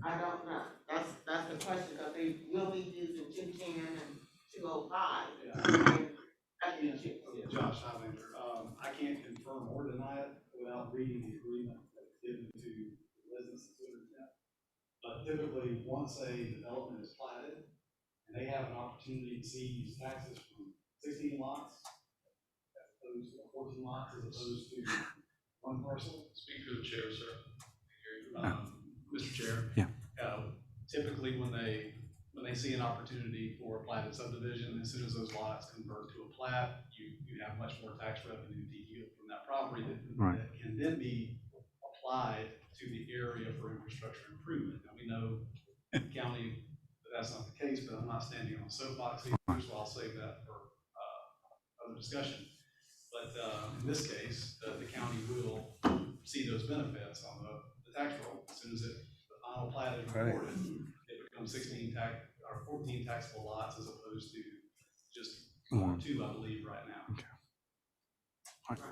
S14: I don't know. That's the question, because they will be using 210 and 205.
S13: Yeah, Josh Highlander. I can't confirm or deny it without reading the agreement that's given to the residents of Twitter. But typically, once a development is platted, and they have an opportunity to seize taxes from 16 lots, as opposed to 14 lots, as opposed to one parcel.
S11: Speak to the chair, sir. Mr. Chair.
S12: Yeah.
S11: Typically, when they see an opportunity for a platted subdivision, as soon as those lots convert to a plat, you have much more tax revenue to yield from that property that can then be applied to the area for infrastructure improvement. Now, we know in the county that's not the case, but I'm not standing on a soapbox here, so I'll save that for other discussion. But in this case, the county will see those benefits on the tax roll as soon as the final plat is recorded. It becomes 16 or 14 taxable lots as opposed to just 2, I believe, right now.
S12: Okay.
S14: Okay.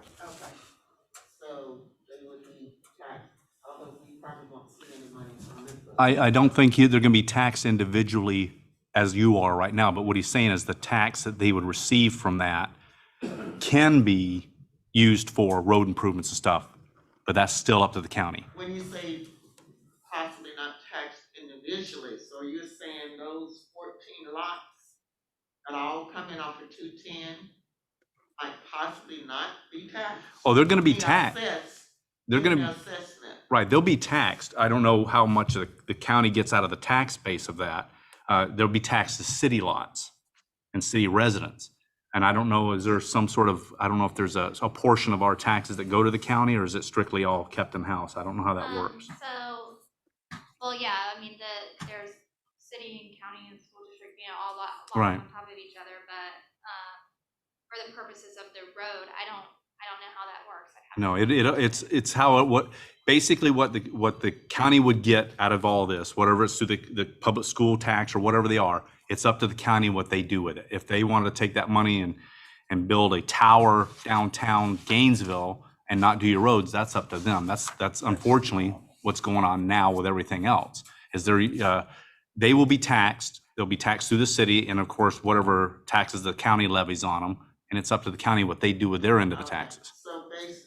S14: So they would be taxed, although we probably won't see any money from this.
S12: I don't think they're going to be taxed individually as you are right now, but what he's saying is the tax that they would receive from that can be used for road improvements and stuff, but that's still up to the county.
S14: When you say possibly not taxed individually, so you're saying those 14 lots that are all coming off of 210 might possibly not be taxed?
S12: Oh, they're going to be taxed. They're going to be
S14: assessment.
S12: Right, they'll be taxed. I don't know how much the county gets out of the tax base of that. They'll be taxed as city lots and city residents. And I don't know, is there some sort of, I don't know if there's a portion of our taxes that go to the county, or is it strictly all kept in house? I don't know how that works.
S9: Well, yeah, I mean, there's city and county and school district, all
S12: Right.
S9: on top of each other, but for the purposes of the road, I don't know how that works.
S12: No, it's how basically what the county would get out of all this, whatever it's through the public school tax or whatever they are, it's up to the county what they do with it. If they wanted to take that money and build a tower downtown Gainesville and not do your roads, that's up to them. That's unfortunately what's going on now with everything else. Is they will be taxed. They'll be taxed through the city, and of course whatever taxes the county levies on them, and it's up to the county what they do with their end of the taxes.
S14: So based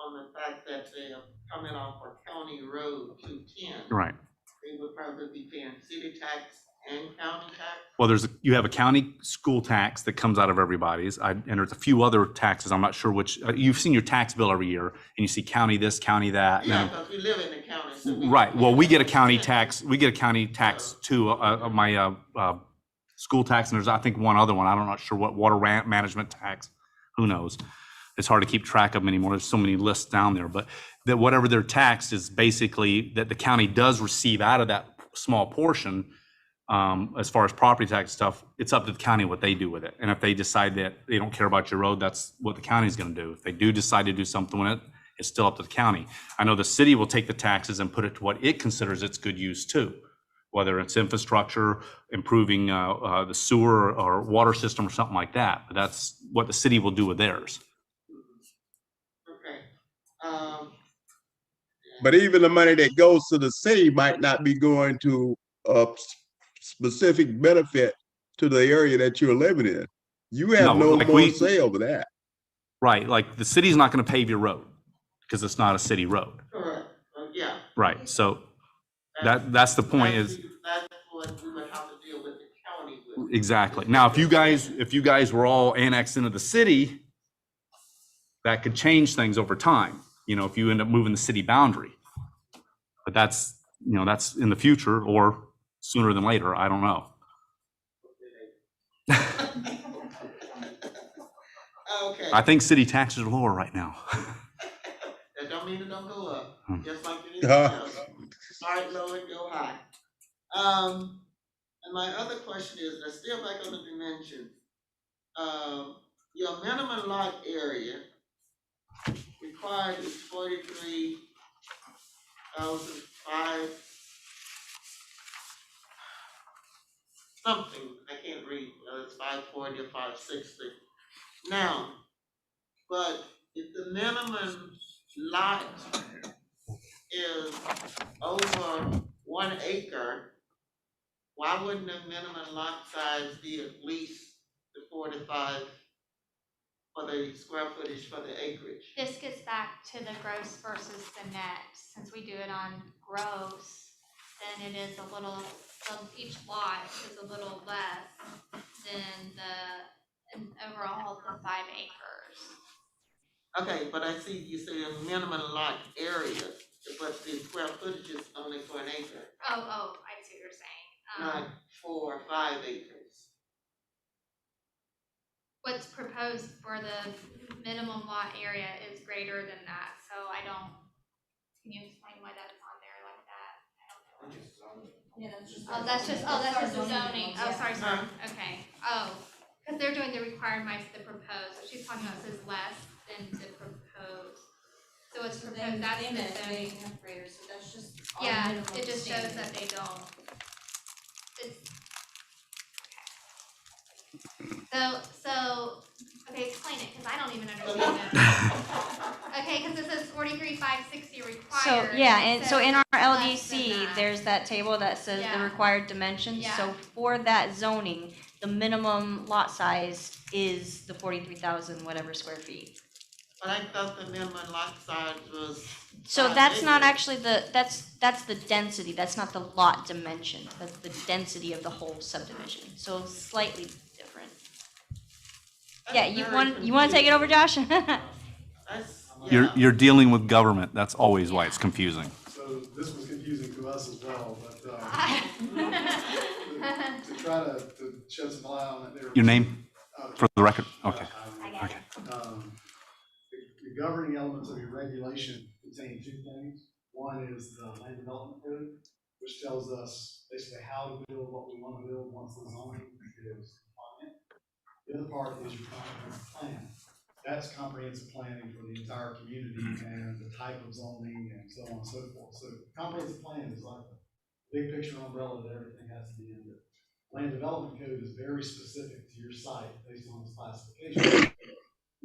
S14: on the fact that they are coming off a county road 210,
S12: Right.
S14: they would probably be paying city tax and county tax?
S12: Well, you have a county school tax that comes out of everybody's, and there's a few other taxes. I'm not sure which. You've seen your tax bill every year, and you see county this, county that.
S14: Yeah, because we live in the county. So
S12: right. Well, we get a county tax. We get a county tax too. My school tax, and there's I think one other one. I'm not sure what water management tax. Who knows? It's hard to keep track of them anymore. There's so many lists down there. But that whatever their tax is, basically that the county does receive out of that small portion. As far as property tax stuff, it's up to the county what they do with it. And if they decide that they don't care about your road, that's what the county's going to do. If they do decide to do something with it, it's still up to the county. I know the city will take the taxes and put it to what it considers its good use too, whether it's infrastructure, improving the sewer or water system or something like that. But that's what the city will do with theirs.
S14: Okay.
S3: But even the money that goes to the city might not be going to specific benefit to the area that you're living in. You have no more say over that.
S12: Right, like the city's not going to pave your road because it's not a city road.
S14: Correct. Yeah.
S12: Right. So that's the point. That's
S14: what we would have to deal with the county with.
S12: Exactly. Now, if you guys were all annexed into the city, that could change things over time. If you end up moving the city boundary, but that's in the future or sooner than later. I don't know.
S14: Okay.
S12: I think city taxes are lower right now.
S14: That don't mean it don't go up, just like anything else. Start low and go high. And my other question is, let's still back on the dimension. Your minimum lot area required is 43,005 something. I can't read. It's 540 or 560. Now, but if the minimum lot is over 1 acre, why wouldn't the minimum lot size be at least the 45 for the square footage for the acreage?
S9: This gets back to the gross versus the net. Since we do it on gross, then it is a little, each lot is a little less than the overall the 5 acres.
S14: Okay, but I see you say a minimum lot area, but the square footage is only for an acre,
S9: Oh, I see what you're saying.
S14: not 4 or 5 acres.
S9: What's proposed for the minimum lot area is greater than that, so I don't, can you explain why that's on there like that? I don't know.
S10: Yeah, that's just.
S9: That's just the zoning. Oh, sorry,
S14: Huh?
S9: okay. Oh, because they're doing the required minus the proposed, what she's talking about says less than the proposed. So what's proposed, that's the zoning.
S10: Greater, so that's just.
S9: Yeah, it just shows that they don't. It's, so, okay, explain it, because I don't even understand it. Okay, because it says 43,560
S10: So,
S9: required.
S10: yeah, and so in our
S9: less than
S10: LDC,
S9: that.
S10: there's that table that says the
S9: Yeah.
S10: required dimensions.
S9: Yeah.
S10: So for that zoning, the minimum lot size is the 43,000 whatever square feet.
S14: But I thought the minimum lot size was.
S10: So
S14: 5
S10: that's not
S14: acres.
S10: actually that's the density, that's not the lot dimension, that's the density of the whole subdivision, so slightly different.
S14: That's
S10: Yeah, you
S14: very
S10: want to take it over, Josh?
S14: That's,
S12: You're dealing with government. That's always why it's confusing.
S11: So this was confusing to us as well, but to try to shed some light on it there.
S12: Your name for the record? Okay. Okay.
S11: The governing elements of your regulation contain 2 things. One is the land development code, which tells us basically how to build what we want to build once the zoning is compliant. The other part is your comprehensive plan. That's comprehensive planning for the entire community and the type of zoning and so on and so forth. So comprehensive plan is like a big picture umbrella that everything has to be in it. Land development code is very specific to your site based on its classification.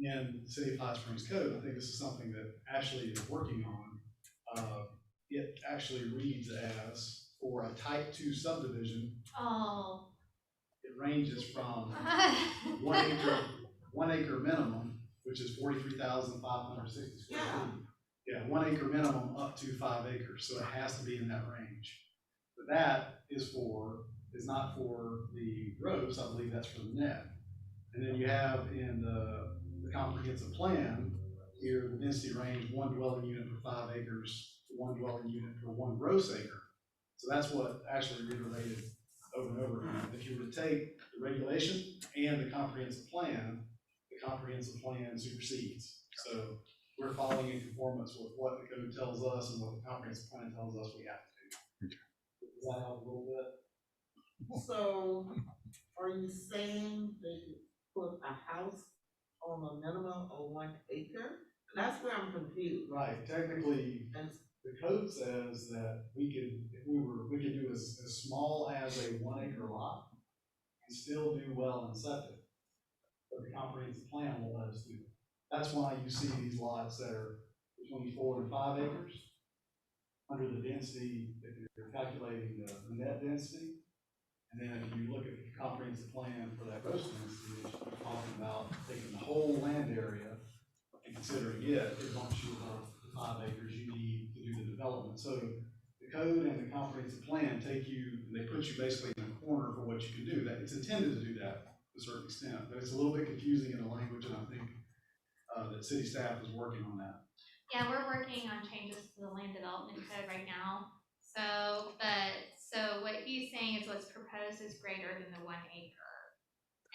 S11: In the City of Hot Springs Code, I think this is something that Ashley is working on. It actually reads as, for a type 2 subdivision,
S9: Oh.
S11: it ranges from 1 acre minimum, which is 43,560 square feet. Yeah, 1 acre minimum up to 5 acres, so it has to be in that range. But that is not for the gross, I believe that's for the net. And then you have in the comprehensive plan, here the density range, 1 dwelling unit per 5 acres, to 1 dwelling unit per 1 gross acre. So that's what actually reiterated over and over again. If you were to take the regulation and the comprehensive plan supersedes. So we're following in conformance with what the code tells us and what the comprehensive plan tells us we have to do. Does that help a little bit?
S14: So, are you saying they could put a house on a minimum of 1 acre? That's where I'm confused.
S11: Right, technically, the code says that we could do as small as a 1 acre lot and still do well in septic. But the comprehensive plan will let us do it. That's why you see these lots that are between 4 and 5 acres. Under the density, if you're calculating the net density, and then if you look at the comprehensive plan for that gross density, you're talking about taking the whole land area and considering it bumps you above the 5 acres you need to do the development. So the code and the comprehensive plan they put you basically in a corner for what you can do. That it's intended to do that to a certain extent, but it's a little bit confusing in the language, and I think that city staff is working on that.
S9: Yeah, we're working on changes to the land development code right now. So what he's saying is what's proposed is greater than the 1 acre.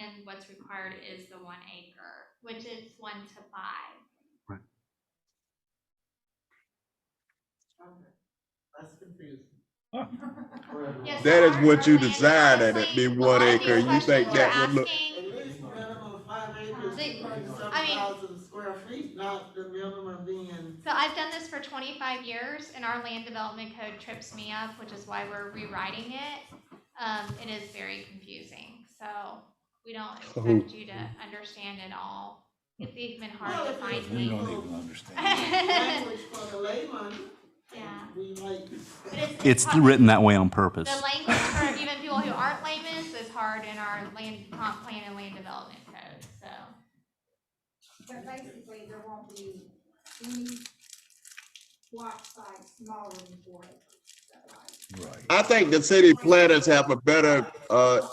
S9: And what's required is the 1 acre, which is 1 to 5.
S12: Right.
S14: Okay. That's confusing.
S9: Yes,
S3: That is
S9: so
S3: what you
S9: our land
S3: decide, and
S9: development-
S3: it be
S9: a
S3: 1
S9: lot of these
S3: acre. You think
S9: questions you're
S3: that would look?
S9: asking-
S14: At least minimum of 5 acres,
S9: I mean-
S14: 37,000 square feet, not the minimum
S9: I've done this for 25 years, and our land development code trips me up, which is why we're rewriting it. It is very confusing, so we don't expect you to understand it all. It's even hard to find
S8: We
S9: things.
S8: don't even understand.
S14: Language for the layman,
S9: Yeah.
S14: we like.
S9: But
S12: It's written that way on purpose.
S9: The language for even people who aren't laymen is hard in our land comp plan and land development code, so.
S6: But basically, there won't be any lot size smaller than 4 acres.
S8: Right.
S3: I think the city planners have a better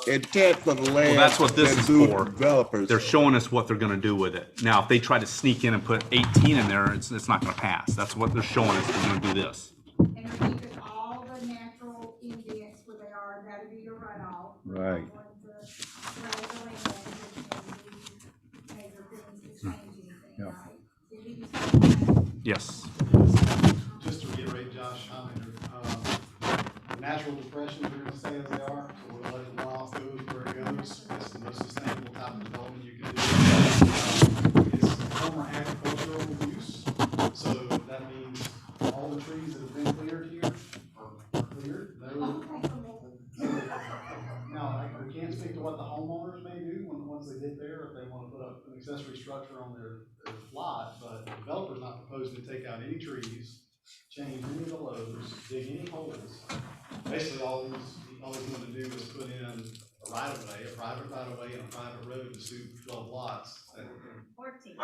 S3: intent for the land.
S12: Well, that's what this
S3: than
S12: is
S3: do
S12: for.
S3: Developers.
S12: They're showing us what they're gonna do with it. Now, if they try to sneak in and put 18 in there, it's not gonna pass. That's what they're showing us, they're gonna do this.
S6: And they're keeping all the natural indents where they are, that'll be the runoff.
S8: Right.
S12: Yes.
S11: Just to reiterate, Josh Highlander, the natural depressions are gonna stay as they are, so we'll let the runoff go where it goes. It's the most sustainable type of development you can do. It's former agricultural use, so that means all the trees that have been cleared here are cleared. Now, we can't speak to what the homeowners may do once they get there, if they wanna put up an accessory structure on their lot, but the developer's not proposing to take out any trees, change any of the lows, dig any holes. Basically, all he's going to do is put in a right-of-way, a private right-of-way, and a private road to suit 12 lots. 14,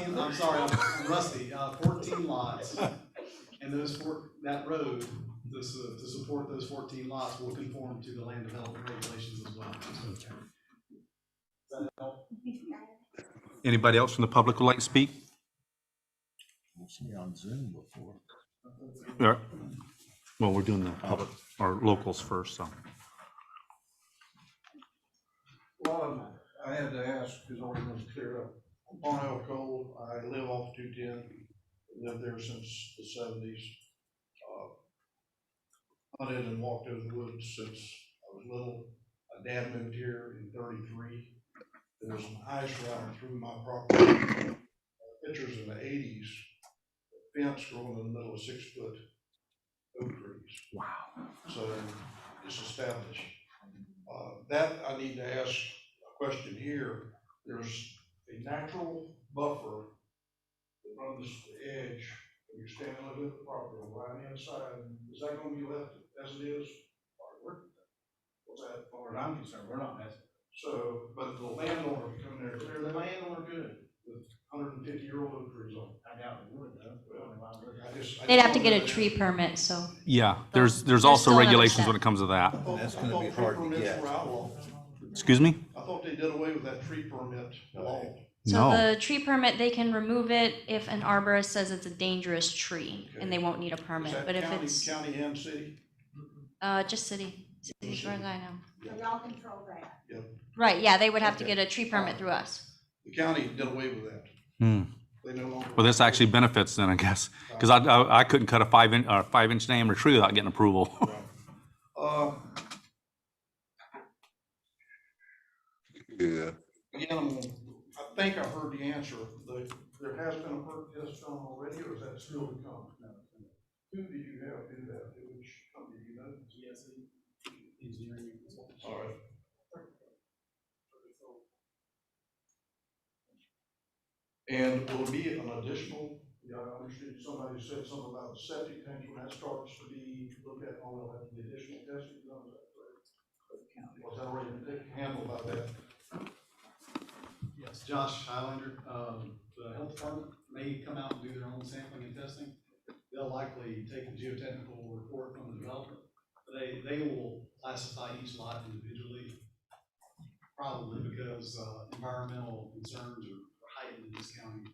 S11: I'm sorry, I'm rusty, 14 lots. And that road, to support those 14 lots will conform to the land development regulations as well. Does that help?
S12: Anybody else from the public would like to speak?
S8: I've seen you on Zoom before.
S12: Yeah. Well, we're doing the public, or locals first, so.
S15: Well, I had to ask, because I wasn't clear up. On Elk Cove, I live off 210, lived there since the 70s. Hunted and walked over the woods since I was little. My dad moved here in 33. There was some ice running through my property. Pictures in the 80s, fence growing in the middle of 6-foot oak trees.
S12: Wow.
S15: So it's established. That I need to ask a question here. There's a natural buffer that runs the edge. When you're standing looking at the property on the inside, is that going to be left as it is? What's that? As far as I'm concerned, we're not messing. So, but the landowner can come there, clear the landowner could with 150-year-old oak trees on it. I doubt it would though.
S10: They'd have to get a tree permit, so.
S12: Yeah, there's
S10: There's
S12: also
S10: still another
S12: regulations
S10: step.
S12: when it comes to that.
S8: That's gonna be hard to get.
S12: Excuse me?
S15: I thought they did away with that tree permit law.
S10: So
S12: No.
S10: the tree permit, they can remove it if an arborist says it's a dangerous tree, and they won't need a
S15: Is
S10: permit,
S15: that
S10: but if
S15: county,
S10: it's,
S15: county and city?
S10: just city, as far as I know.
S6: So y'all control that.
S15: Yep.
S10: Right, yeah, they would have to
S15: Okay.
S10: get a tree permit through us.
S15: The county did away with that.
S12: Hmm.
S15: They no longer.
S12: Well, this actually benefits then, I guess, because I couldn't cut a 5-inch diameter tree without getting approval.
S3: Yeah.
S15: Again, I think I heard the answer. There has been a perk test done already, or is that still to come? Who did you have do that? Which company do you know? GSE. Engineering. All right. And will it be an additional, yeah, I understood somebody said something about the septic tank, when that starts to be looked at, will have the additional testing done, is that correct? Was that already handled by that?
S11: Yes, Josh Highlander, the health department may come out and do their own sampling and testing. They'll likely take the geotechnical report from the developer. They will classify each lot individually, probably because environmental concerns are heightened in this county,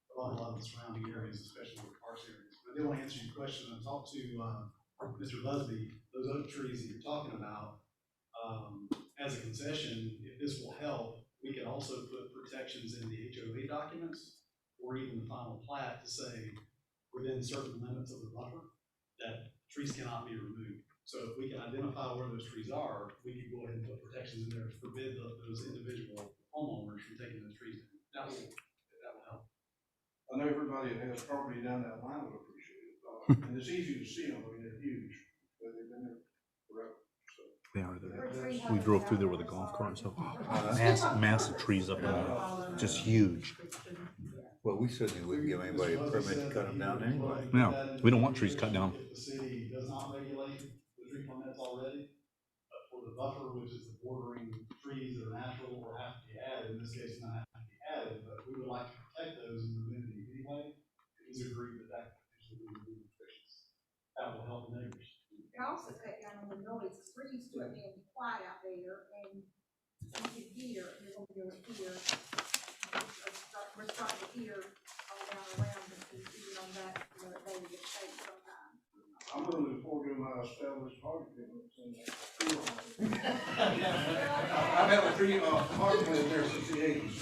S11: a lot of the surrounding areas, especially the parks areas. But I did want to answer your question. I talked to Mr. Busby. Those oak trees that you're talking about, as a concession, if this will help, we can also put protections in the HOA documents or even the final plat to say within certain limits of the buffer that trees cannot be removed. So if we can identify where those trees are, we can go ahead and put protections in there to forbid those individual homeowners from taking those trees down. That will help.
S15: I know everybody that has property down that line would appreciate it. And it's easy to see them, I mean, they're huge, but they've been there forever, so.
S12: They are there. We drove through there with a golf cart and stuff. Massive trees up in there, just huge.
S8: Well, we certainly wouldn't give anybody a permit to cut them down anyway.
S12: No, we don't want trees cut down.
S11: If the city does not regulate the tree permits already, for the buffer, which is the bordering trees that are natural or have to be added, in this case, not have to be added, but we would like to protect those in the community anyway. Please agree that that usually would be restrictions. That will help the neighbors.
S6: You can also cut down on the noise, because we're used to it being quiet out there, and you can hear, you're going to go here. We're starting to hear all down around, and even on that, they would get shade sometimes.
S15: I'm willing to forego my established argument. I've had a tree, argument there since the eighties.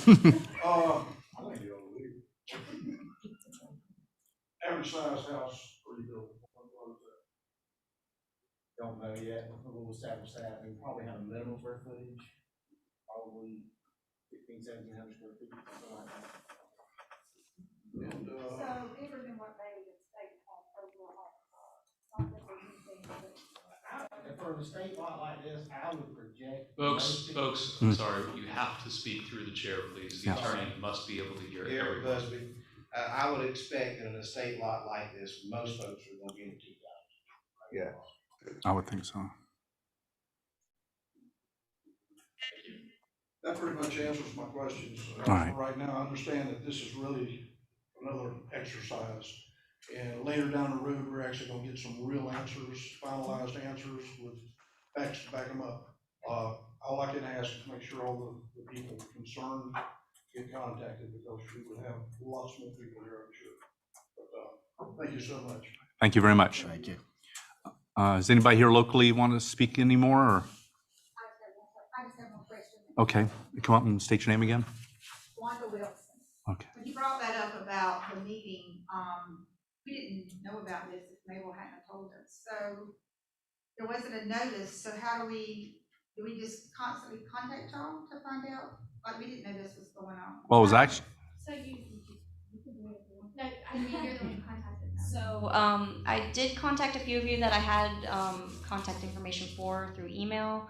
S15: Average size house for you built.
S16: Don't know yet. We'll establish that. We probably have a minimum square footage, probably 1,500-1,700 square feet, something like that.
S15: And,
S6: So bigger than what they would state overall.
S16: For the state lot like this, I would project.
S17: Folks, I'm sorry, you have to speak through the chair, please. The attorney must be able to hear everyone.
S16: Busby, I would expect that in a state lot like this, most folks are going to be in 2,000.
S8: Yeah.
S12: I would think so.
S15: that pretty much answers my questions.
S12: All right.
S15: Right now, I understand that this is really another exercise. And later down the road, we're actually gonna get some real answers, finalized answers with facts to back them up. All I can ask is make sure all the people concerned get contacted, because we would have lots more people here, I'm sure. But, thank you so much.
S12: Thank you very much.
S7: Thank you.
S12: Does anybody here locally want to speak anymore? Or?
S6: I just have one question.
S12: Okay, come up and state your name again.
S6: Wanda Wilson.
S12: Okay.
S6: When you brought that up about the meeting, we didn't know about this if Mabel hadn't told us. So there wasn't a notice. So how do we just constantly contact y'all to find out? Like, we didn't know this was going on.
S12: Well, it was actually.
S9: So no, I mean, you're the one who contacted them.
S10: So I did contact a few of you that I had contact information for through email.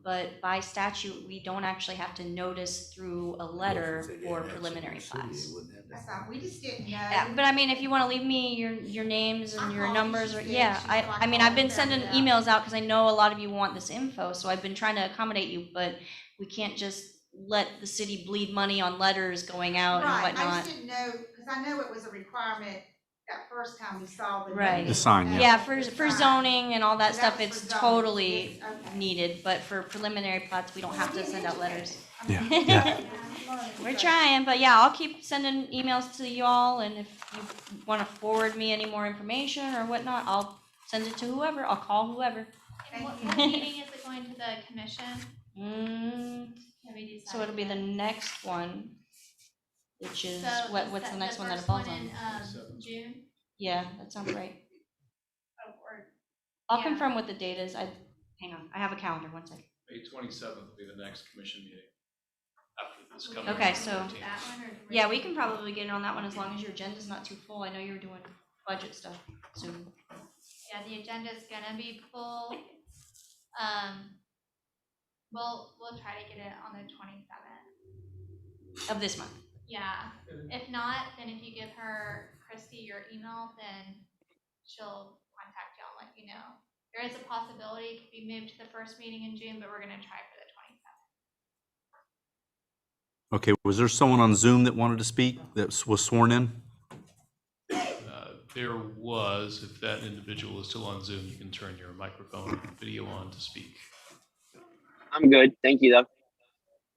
S10: But by statute, we don't actually have to notice through a letter for preliminary plats.
S6: That's all. We just didn't know.
S10: Yeah, but I mean, if you want to leave me your names and your numbers, or yeah, I mean, I've been sending emails out because I know a lot of you want this info, so I've been trying to accommodate you, but we can't just let the city bleed money on letters going out and whatnot.
S6: I just didn't know, because I know it was a requirement that first time we saw the.
S10: Right.
S12: The sign, yeah.
S10: Yeah, for zoning and all that stuff, it's totally needed, but for preliminary plats, we don't have to send out letters.
S12: Yeah. Yeah.
S10: We're trying, but yeah, I'll keep sending emails to you all, and if you want to forward me any more information or whatnot, I'll send it to whoever, I'll call whoever.
S9: And what meeting is it going to the commission? Have we decided
S10: So it'll be the
S9: yet?
S10: next one, which is,
S9: So
S10: what's the next one that it falls on?
S9: in June?
S10: Yeah, that sounds right.
S9: Oh, or,
S10: I'll
S9: yeah.
S10: confirm what the date is. Hang on, I have a calendar, one second.
S17: May 27th will be the next commission meeting. After this coming.
S10: Okay, so,
S9: that one, or do
S10: yeah, we can probably get it on that one as long as your agenda's not too full. I know you were doing budget stuff soon.
S9: Yeah, the agenda's gonna be full. We'll try to get it on the 27th.
S10: Of this month.
S9: Yeah, if not, then if you give Christy your email, then she'll contact y'all and let you know. There is a possibility it could be moved to the first meeting in June, but we're gonna try for the 27th.
S12: Okay, was there someone on Zoom that wanted to speak that was sworn in?
S17: There was, if that individual is still on Zoom, you can turn your microphone and video on to speak.
S18: I'm good, thank you though.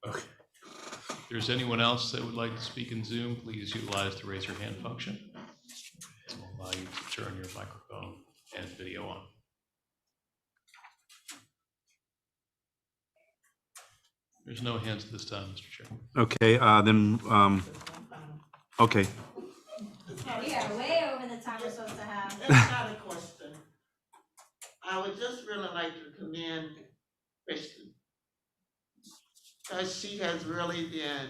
S17: Okay. If there's anyone else that would like to speak in Zoom, please utilize the raise your hand function. It will allow you to turn your microphone and video on. There's no hands at this time, Mr. Chairman.
S12: Okay, then, okay.
S19: We are way over the time we're supposed to have.
S14: That's not a question. I would just really like to commend Kristen, because she has really been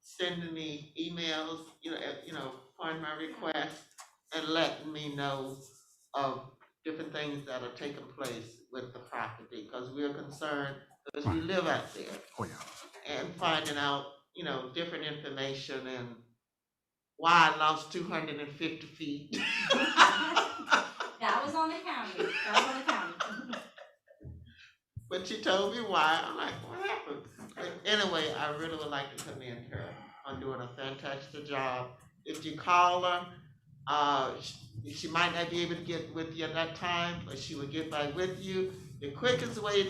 S14: sending me emails, upon my request, and letting me know of different things that are taking place with the property, because we're concerned, because we live out there.
S12: Oh, yeah.
S14: And finding out, different information and why I lost 250 feet.
S19: That was on the county. That was on the county.
S14: But she told me why. I'm like, what happened? But anyway, I really would like to commend her on doing a fantastic job. If you call her, she might not be able to get with you at that time, but she will get back with you. The quickest way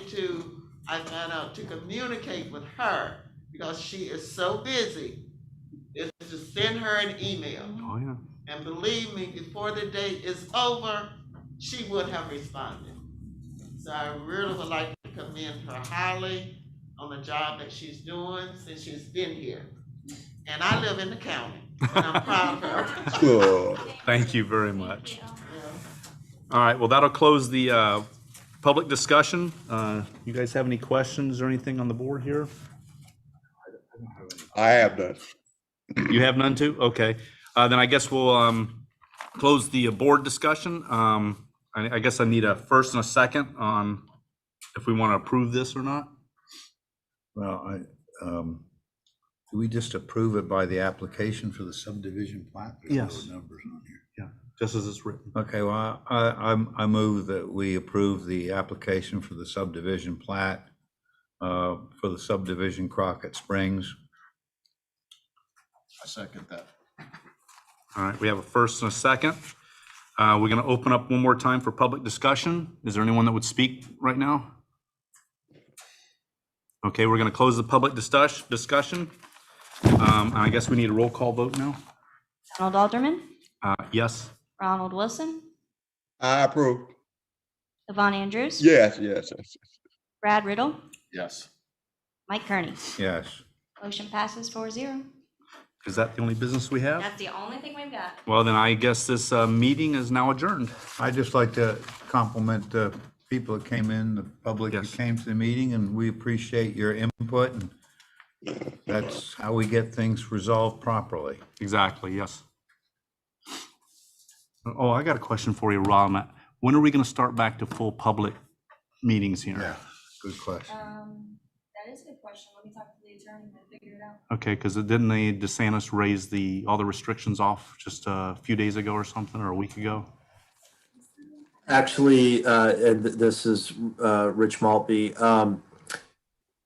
S14: I found out, to communicate with her, because she is so busy, is to send her an email.
S12: Oh, yeah.
S14: And believe me, before the day is over, she would have responded. So I really would like to commend her highly on the job that she's doing since she's been here. And I live in the county, and I'm proud of her.
S12: Thank you very much. All right, well, that'll close the public discussion. You guys have any questions or anything on the board here?
S3: I have none.
S12: You have none too? Okay. Then I guess we'll close the board discussion. I guess I need a first and a second on if we want to approve this or not.
S8: Well, do we just approve it by the application for the subdivision plat? There's
S12: Yes.
S8: no numbers on here.
S12: Yeah, just as it's written.
S8: Okay, well, I move that we approve the application for the subdivision plat for the subdivision Crockett Springs.
S7: I second that.
S12: All right, we have a first and a second. We're going to open up one more time for public discussion. Is there anyone that would speak right now? Okay, we're going to close the public discussion. I guess we need a roll call vote now.
S10: Donald Alderman,
S12: Yes.
S10: Ronald Wilson,
S3: I approve.
S10: Yvonne Andrews.
S3: Yes.
S10: Brad Riddle,
S7: Yes.
S10: Mike Kearney.
S8: Yes.
S10: Motion passes 4-0.
S12: Is that the only business we have?
S19: That's the only thing we've got.
S12: Well, then I guess this meeting is now adjourned.
S8: I'd just like to compliment the people that came in, the public that came to the meeting, and we appreciate your input. And that's how we get things resolved properly.
S12: Exactly, yes. Oh, I got a question for you, Ron. When are we going to start back to full public meetings here?
S8: Yeah, good question.
S19: That is a good question. Let me talk to the attorney and figure it out.
S12: Okay, because didn't DeSantis raise all the restrictions off just a few days ago or something, or a week ago?
S4: Actually, this is Rich Maltby.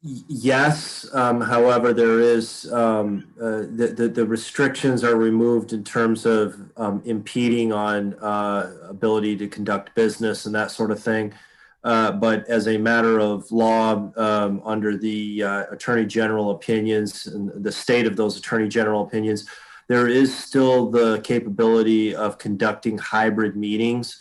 S4: Yes, however, there is the restrictions are removed in terms of impeding on ability to conduct business and that sort of thing. But as a matter of law, under the Attorney General opinions and the state of those Attorney General opinions, there is still the capability of conducting hybrid meetings.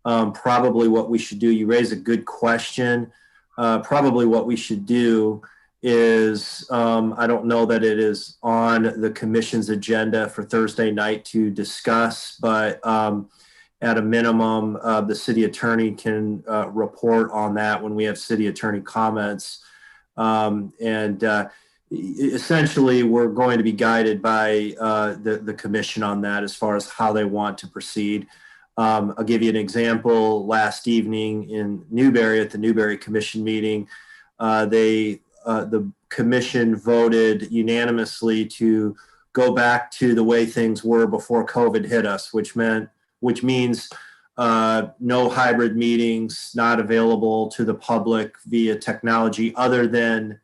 S4: Probably what we should do, you raise a good question. Probably what we should do is, I don't know that it is on the commission's agenda for Thursday night to discuss, but at a minimum, the city attorney can report on that when we have city attorney comments. Essentially, we're going to be guided by the commission on that as far as how they want to proceed. I'll give you an example. Last evening in Newberry, at the Newberry Commission meeting, the commission voted unanimously to go back to the way things were before COVID hit us, which means no hybrid meetings, not available to the public via technology other than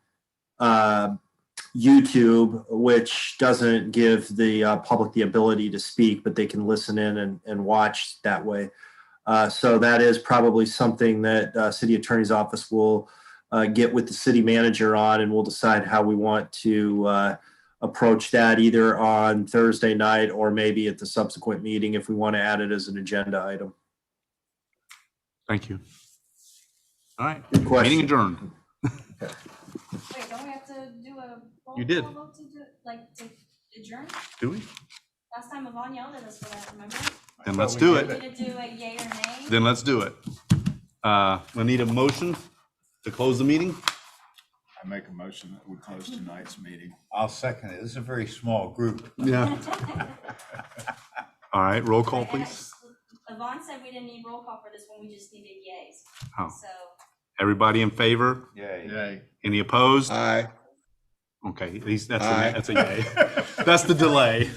S4: YouTube, which doesn't give the public the ability to speak, but they can listen in and watch that way. So that is probably something that city attorney's office will get with the city manager on, and we'll decide how we want to approach that either on Thursday night or maybe at the subsequent meeting if we want to add it as an agenda item.
S12: Thank you. All right,
S4: Good question.
S12: meeting adjourned.
S19: Wait, don't we have to do a roll
S12: You did.
S19: call vote to adjourn?
S12: Do we?
S19: Last time Yvonne yelled at us for that, remember?
S12: Then let's do
S19: We're
S12: it.
S19: gonna do a yay or nay?
S12: Then let's do it. I need a motion to close the meeting.
S7: I make a motion that we close tonight's meeting.
S8: I'll second it. This is a very small group.
S12: Yeah. All right, roll call, please.
S19: Yvonne said we didn't need roll call for this one, we just needed yays.
S12: Oh.
S19: So,
S12: Everybody in favor?
S8: Yay.
S7: Yay.
S12: Any opposed?
S3: Aye.
S12: Okay, that's
S3: Aye.
S12: that's a yay. That's the delay.